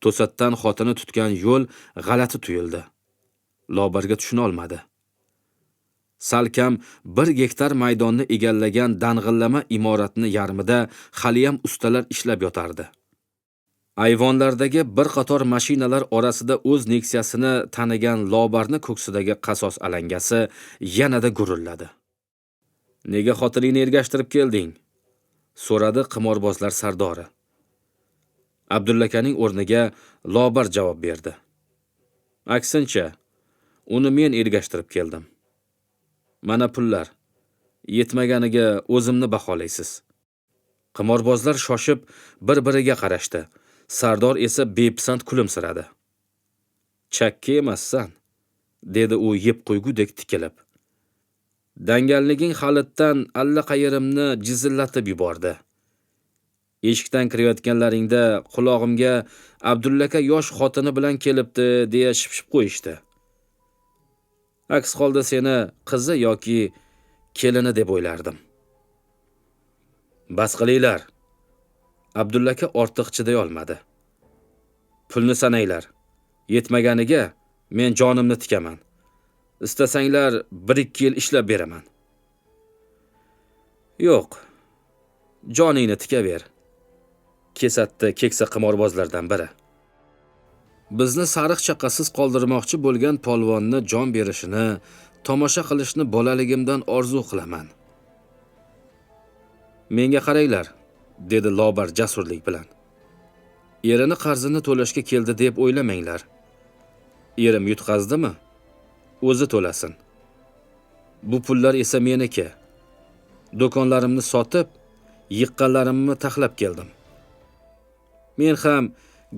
To'satdan xotini tutgan yo'l g'alati tuyuldi. Lobarga tushuna olmadi. Salkam 1 gektar maydonni egallagan dang'illama imoratni yarmida haliyam ustalar ishlab yotardi. Ayvonlardagi bir qator mashinalar orasida o'z Nexia'sini tanigan Lobarni ko'ksidagi qasos alangasi yanada gurilladi. Nega xotiningni ergashtirib kelding? So'radi qimorbozlar sardori. Abdulla akaning o'rniga Lobar javob berdi. Aksincha, uni men ergashtirib keldim. Mana pullar. Yetmaganiga o'zimni baholaysiz. Qimorbozlar shoshib bir-biriga qarashdi. Sardor esa bepisand kulimsiradi. Chakka emassan, dedi u yeb qo'ygudek tikilib. Dangalliging xalitdan allaqayerimni jizillatib yubordi. Eshikdan kirayotganlaringda qulog'imga Abdulla aka yosh xotini bilan kelibdi deya shipshib qo'yishdi. Aks holda seni qizi yoki kelini deb o'ylardim. Bas qilinglar. Abdulla aka ortiq chiday olmadi. Pulni sananglar. Yetmaganiga men jonimni tikaman. Istasanglar 1-2 yil ishlab beraman. Yo'q. Joningni tikaver. Kesatdi keksa qimorbozlardan biri. Bizni sariq chaqasiz qoldirmoqchi bo'lgan polvonni jon berishini, tomosha qilishni bolaligimdan orzu qilaman. Menga qaranglar, dedi Lobar jasurlik bilan. Erini qarzini to'lashga keldi deb o'ylamanglar. Erim yutqazdimi? O'zi to'lasin. Bu pullar esa meniki. Do'konlarimni sotib, yiqqanlarimni taxlab keldim. Men ham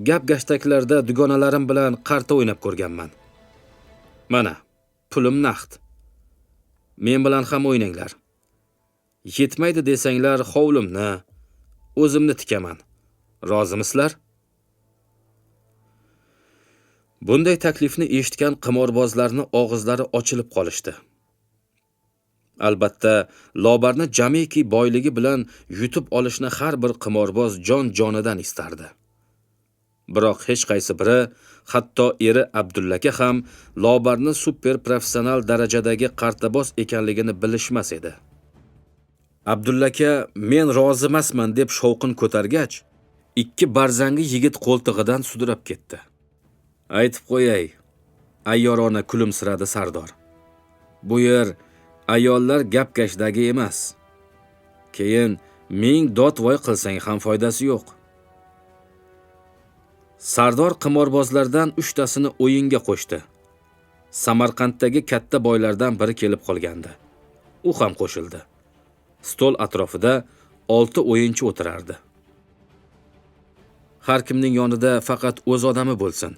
gap-gashtaklarda dugonalarim bilan qarta o'ynab ko'rganman. Mana, pulim naqd. Men bilan ham o'ynanglar. Yetmaydi desanglar, hovlimni, o'zimni tikaman. Rozimisizlar? Bunday taklifni eshitgan qimorbozlarni og'izlari ochilib qolishdi. Albatta, Lobarni jamiki boyligi bilan yutib olishni har bir qimorboz jon-jonidan istardi. Biroq hech qaysi biri, hatto eri Abdullaka ham Lobarni super professional darajadagi qartaboz ekanligini bilishmas edi. Abdullaka men rozi emasman deb shovqin ko'targach, ikki barzangi yigit qo'ltig'idan sudrab ketdi. Aytib qo'yay, ayyorona kulimsiradi Sardor. Bu yer ayollar gap-gashdagi emas. Keyin ming dod-voy qilsang ham foydasi yo'q. Sardor qimorbozlardan 3 tasini o'yinga qo'shdi. Samarqanddagi katta boylardan biri kelib qolgandi. U ham qo'shildi. Stol atrofida 6 o'yinchi o'tirardi. Har kimning yonida faqat o'z odami bo'lsin,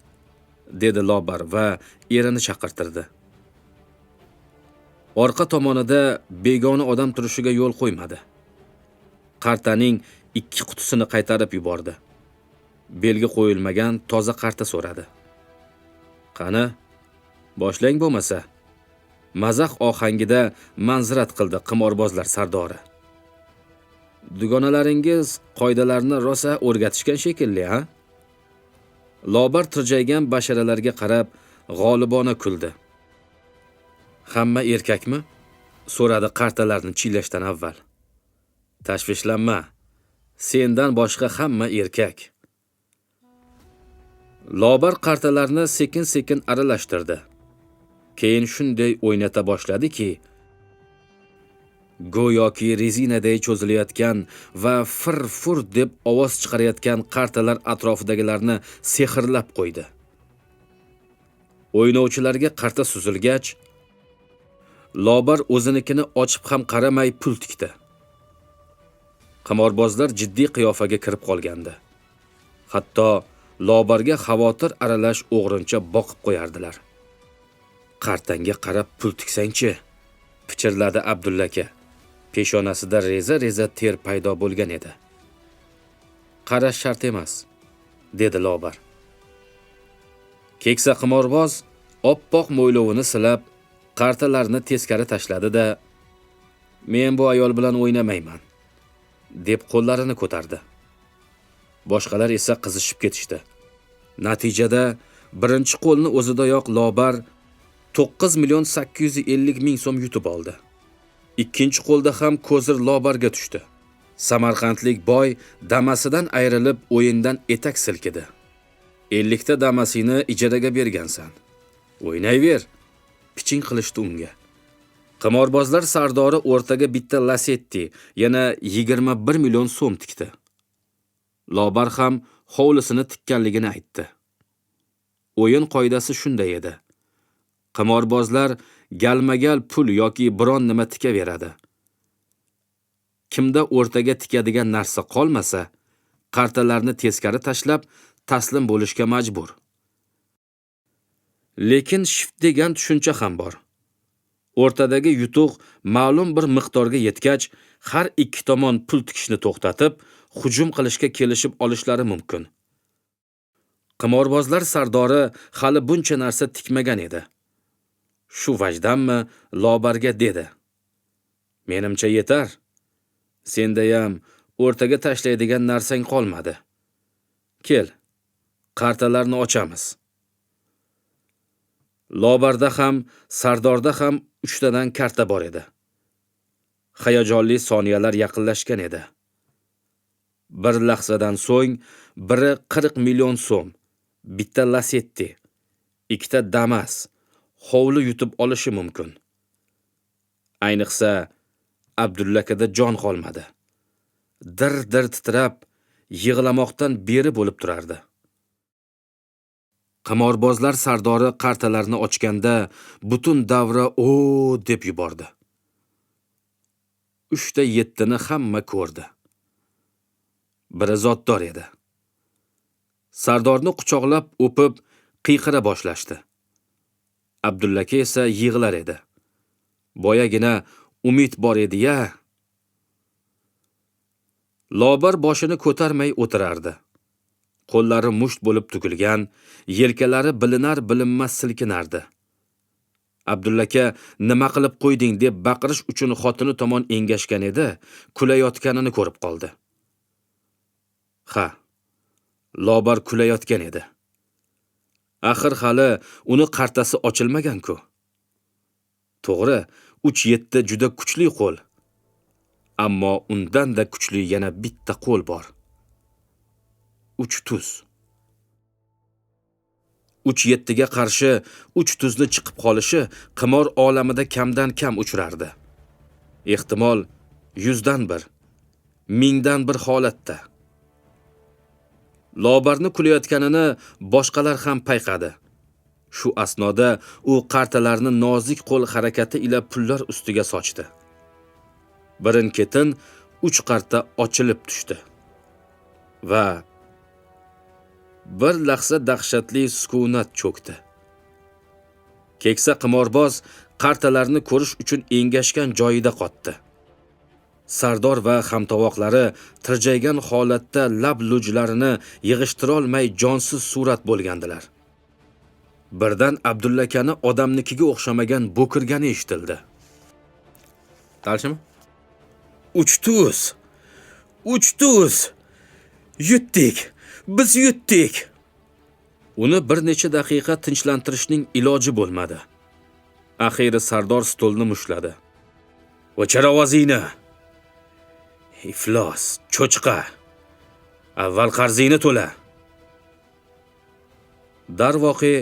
dedi Lobar va erini chaqirtirdi. Orqa tomonida begona odam turishiga yo'l qo'ymadi. Qartaning 2 qutisini qaytarib yubordi. Belgi qo'yilmagan toza qarta so'radi. Qani, boshlang bo'lmasa. Mazax ohangida manzirat qildi qimorbozlar sardori. Dugonalaringiz qoidalarni rosa o'rgatishgan shekilli, ha? Lobar tirjaygan basharalarga qarab g'olibona kuldi. Hamma erkakmi? So'radi qartalarni chiylashdan avval. Tashvishlanma. Sendan boshqa hamma erkak. Lobar qartalarni sekin-sekin aralashtirdi. Keyin shunday o'ynata boshladiki, go'yoki rezinaday cho'zilayotgan va fir-fur deb ovoz chiqarayotgan qartalar atrofidagilarni sehrlab qo'ydi. O'ynovchilarga qarta suzilgach, Lobar o'zinikini ochib ham qaramay pul tikdi. Qimorbozlar jiddiy qiyofaga kirib qolgandi. Hatto Lobarga xavotir aralash o'g'rincha boqib qo'yardilar. Qartanga qarab pul tiksangchi, pichirladi Abdullaka. Peshonasida reza-reza ter paydo bo'lgan edi. Qarash shart emas, dedi Lobar. Keksa qimorboz oppoq mo'ylovini silab, qartalarni teskari tashladi-da, "Men bu ayol bilan o'ynamayman", deb qo'llarini ko'tardi. Boshqalar esa qizishib ketishdi. Natijada birinchi qo'lni o'zidayoq Lobar 9.850.000 so'm yutib oldi. Ikkinchi qo'lda ham ko'zir Lobarga tushdi. Samarqandlik boy damasidan ayrilib o'yindan etak silkidi. 50 ta damasini ijaraga bergansan. O'ynayver, piching qilishdi unga. Qimorbozlar sardori o'rtaga bitta Lasetti, yana 21 million so'm tikdi. Lobar ham hovlisini tikkanligini aytdi. O'yin qoidasi shunday edi. Qimorbozlar galma-gal pul yoki biron nima tikaveradi. Kimda o'rtaga tikadigan narsa qolmasa, qartalarni teskari tashlab, taslim bo'lishga majbur. Lekin shift degan tushuncha ham bor. O'rtadagi yutuq ma'lum bir miqdorga yetgach, har ikki tomon pul tikishni to'xtatib, hujum qilishga kelishib olishlari mumkin. Qimorbozlar sardori hali buncha narsa tikmagan edi. Shu vajdanmi Lobarga dedi. Menimcha yetar. Senda ham o'rtaga tashlaydigan narsang qolmadi. Kel, qartalarni ochamiz. Lobarda ham, Sardorda ham 3 tadan karta bor edi. Hayajonli soniyalar yaqinlashgan edi. Bir lahzadan so'ng biri 40 million so'm, bitta Lasetti, ikkita Damas, hovli yutib olishi mumkin. Ayniqsa Abdullakada jon qolmadi. dir-dir titrab, yig'lamoqdan beri bo'lib turardi. Qimorbozlar sardori qartalarni ochganda butun davra "O" deb yubordi. 3 ta 7 ni hamma ko'rdi. Biri zotdor edi. Sardorni quchoqlab o'pib, qiyqira boshlashdi. Abdulla aka esa yig'lar edi. Boyagina umid bor edi-ya. Lobar boshini ko'tarmay o'tirardi. Qo'llari musht bo'lib tukilgan, yelkalari bilinar-bilinmas silkinardi. Abdulla aka nima qilib qo'yding deb baqirish uchun xotini tomon engashgan edi, kulayotganini ko'rib qoldi. Ha, Lobar kulayotgan edi. Axir hali uni qartasi ochilmagan-ku. To'g'ri, 3-7 juda kuchli qo'l. Ammo undan-da kuchli yana bitta qo'l bor. 3 tuz. 3-7 ga qarshi 3 tuzni chiqib qolishi qimor olamida kamdan kam uchrardi. Ehtimol 100 dan 1, 1000 dan 1 holatda. Lobarni kulayotganini boshqalar ham payqadi. Shu asnoda u qartalarni nozik qo'l harakati ila pullar ustiga sochdi. Birin-ketin 3 qarta ochilib tushdi. Va bir lahza dahshatli sukunat cho'kdi. Keksa qimorboz qartalarni ko'rish uchun engashgan joyida qotdi. Sardor va hamtovoqlari tirjaygan holatda lab lujlarini yig'ishtirolmay jonsiz surat bo'lgandilar. Birdan Abdulla akani odamnikiga o'xshamagan bo'kirgani eshitildi. Talshimi? 3 tuz! 3 tuz! Yutdik! Biz yutdik! Uni bir necha daqiqa tinchlantirishning iloji bo'lmadi. Axiri Sardor stolni mushladi. "O'chir ovozingni! Iflos, cho'chqa! Avval qarzingni to'la!" Darvoqe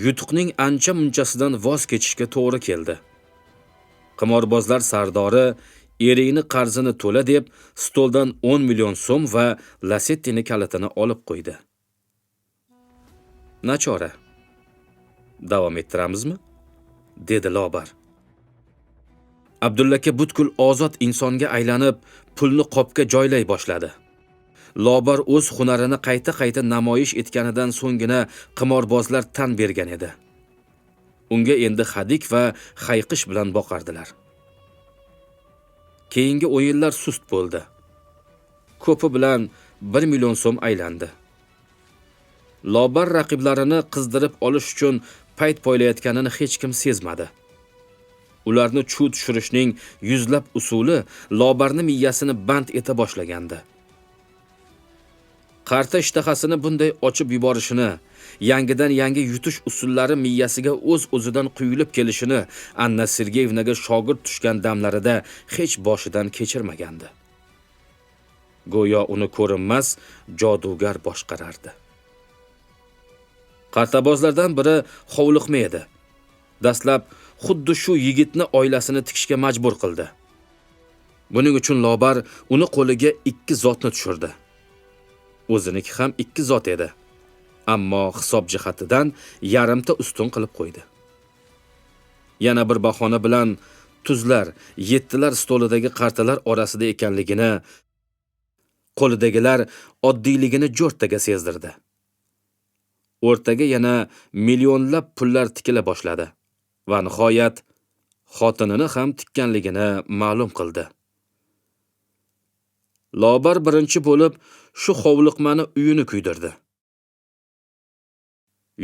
yutuqning ancha-munchasidan voz kechishga to'g'ri keldi. Qimorbozlar sardori eringni qarzini to'la deb stoldan 10 million so'm va Lasetti'ni kalitini olib qo'ydi. Nachora? Davom ettiramizmi? Dedi Lobar. Abdulla aka butkul ozod insonga aylanib, pulni qopga joylay boshladi. Lobar o'z hunarini qayta-qayta namoyish etganidan so'nggina qimorbozlar tan bergan edi. Unga endi hadik va hayqish bilan boqardilar. Keyingi o'yinlar sust bo'ldi. Ko'pi bilan 1 million so'm aylandi. Lobar raqiblarini qizdirib olish uchun payt poylayotganini hech kim sezmadi. Ularni chuv tushirishning yuzlab usuli Lobarni miyasini band eta boshlagandi. Qarta ishtahasini bunday ochib yuborishini, yangidan yangi yutish usullari miyasiga o'z-o'zidan quyilib kelishini Anna Sergeyevnaga shogird tushgan damlarida hech boshidan kechirmagandi. Go'yo uni ko'rinmas jodugar boshqarardi. Qartabozlardan biri hovliqma edi. Dastlab xuddi shu yigitni oilasini tikishga majbur qildi. Buning uchun Lobar uni qo'liga 2 zotni tushirdi. O'ziniki ham 2 zot edi. Ammo hisob jihatidan yarimta ustun qilib qo'ydi. Yana bir bahona bilan tuzlar 7lar stolidagi qartalar orasida ekanligini, qo'lidagilar oddiyligini jo'rttaga sezdirdi. O'rtaga yana millionlab pullar tikila boshladi va nihoyat xotinini ham tikkanligini ma'lum qildi. Lobar birinchi bo'lib shu hovliqmani uyini kuydirdi.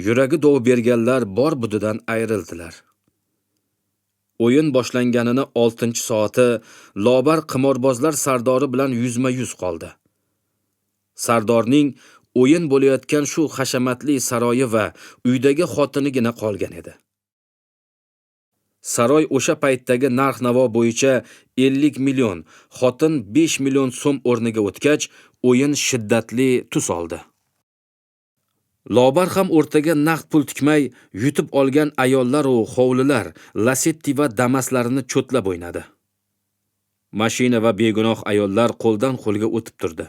Yuragi dov berganlar bor budidan ayrildilar. O'yin boshlanganini 6-soati Lobar qimorbozlar sardori bilan yuzma-yuz qoldi. Sardorning o'yin bo'layotgan shu hashamatli saroyi va uydagi xotinigina qolgan edi. Saroy o'sha paytdagi narx-navo bo'yicha 50 million, xotin 5 million so'm o'rniga o'tgach, o'yin shiddatli tus oldi. Lobar ham o'rtaga naqd pul tikmay, yutib olgan ayollar va hovlilar, Lasetti va Damaslarini cho'tlab o'ynadi. Mashina va begunoh ayollar qo'ldan qo'lga o'tib turdi.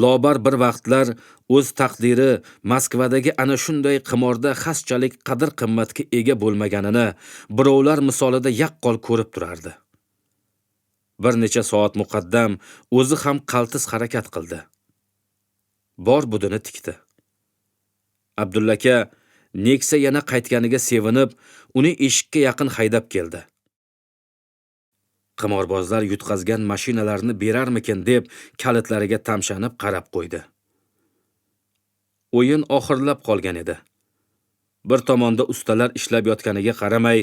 Lobar bir vaqtlar o'z taqdiri Moskvadagi ana shunday qimorda xaschalik qadr-qimmatga ega bo'lmaganini birovlar misolida yaqqol ko'rib turardi. Bir necha soat muqaddam o'zi ham qaltis harakat qildi. Bor budini tikdi. Abdullaka Nexia yana qaytganiga sevinib, uni eshikka yaqin haydab keldi. Qimorbozlar yutqazgan mashinalarni berarmikin deb kalitlariga tamshanib qarab qo'ydi. O'yin oxirlab qolgan edi. Bir tomonda ustalar ishlab yotganiga qaramay,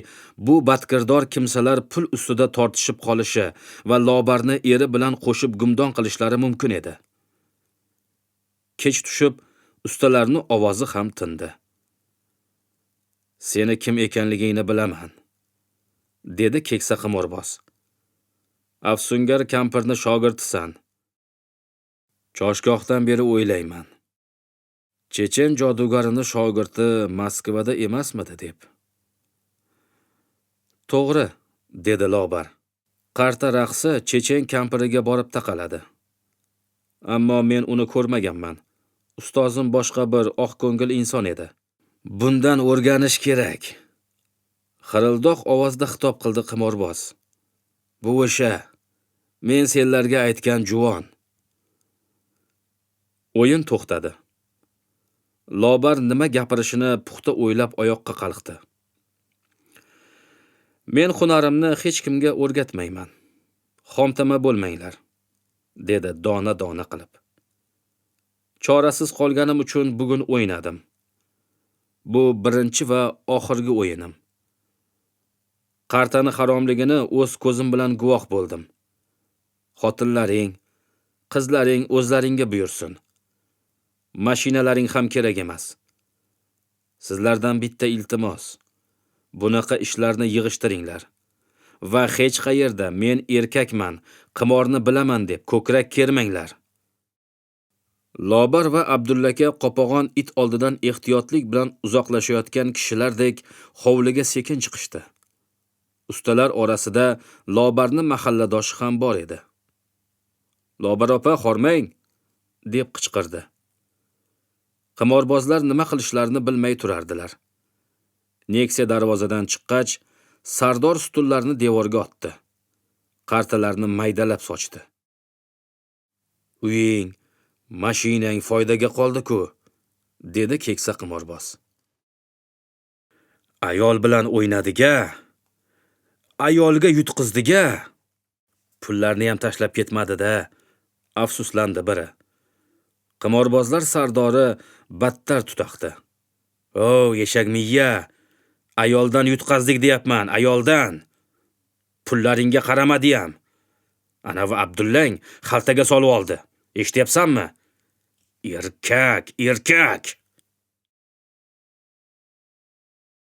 bu badkirdor kimsalar pul ustida tortishib qolishi va Lobarni eri bilan qo'shib gumdon qilishlari mumkin edi. Kech tushib, ustalarning ovozi ham tindi. "Seni kim ekanligingni bilaman", dedi keksa qimorboz. "Afsungar kampirni shogirdisan. Choshgohdan beri o'ylayman. Chechen jodugarini shogirdi Moskvada emasmidi deb." "To'g'ri", dedi Lobar. "Qarta raqsi chechen kampiriga borib taqaladi. Ammo men uni ko'rmaganman. Ustozim boshqa bir oqko'ngil inson edi. Bundan o'rganish kerak." Xirildoq ovozda xitob qildi qimorboz. "Bu o'sha men senlarga aytgan juvon." O'yin to'xtadi. Lobar nima gapirishini puxta o'ylab oyoqqa qalqdi. "Men hunarimni hech kimga o'rgatmayman. Xomtama bo'lmanglar", dedi dona-dona qilib. "Chorasiz qolganim uchun bugun o'ynadim. Bu birinchi va oxirgi o'yinim. Qartani haromligini o'z ko'zim bilan guvoh bo'ldim. Xotinlaring, qizlaring o'zlaringga buyursin. Mashinalaring ham kerak emas. Sizlardan bitta iltimos. Bunaqa ishlarni yig'ishtiringlar. Va hech qayerda men erkakman, qimorni bilaman deb ko'krak kermanglar." Lobar va Abdullaka qopag'on it oldidan ehtiyotlik bilan uzoqlashayotgan kishilardek hovliga sekin chiqishdi. Ustalar orasida Lobarning mahalladoshi ham bor edi. "Lobar opa, xormang", deb qichqirdi. Qimorbozlar nima qilishlarini bilmay turardilar. Nexia darvozadan chiqqach, sardor stullarni devorga otdi. Qartalarni maydalab sochdi. "Uying, mashinang foydaga qoldi-ku", dedi keksa qimorboz. "Ayol bilan o'ynadiga, ayolga yutqizdiga. Pullarni ham tashlab ketmadi-da", afsuslandi biri. Qimorbozlar sardori battar tutaqdi. "O, eshak miya, ayoldan yutqazdik deyapman, ayoldan. Pullaringga qaramadi ham. Ana va Abdullang xaltaga solib oldi. Eshityapsanmi? Erkak, erkak."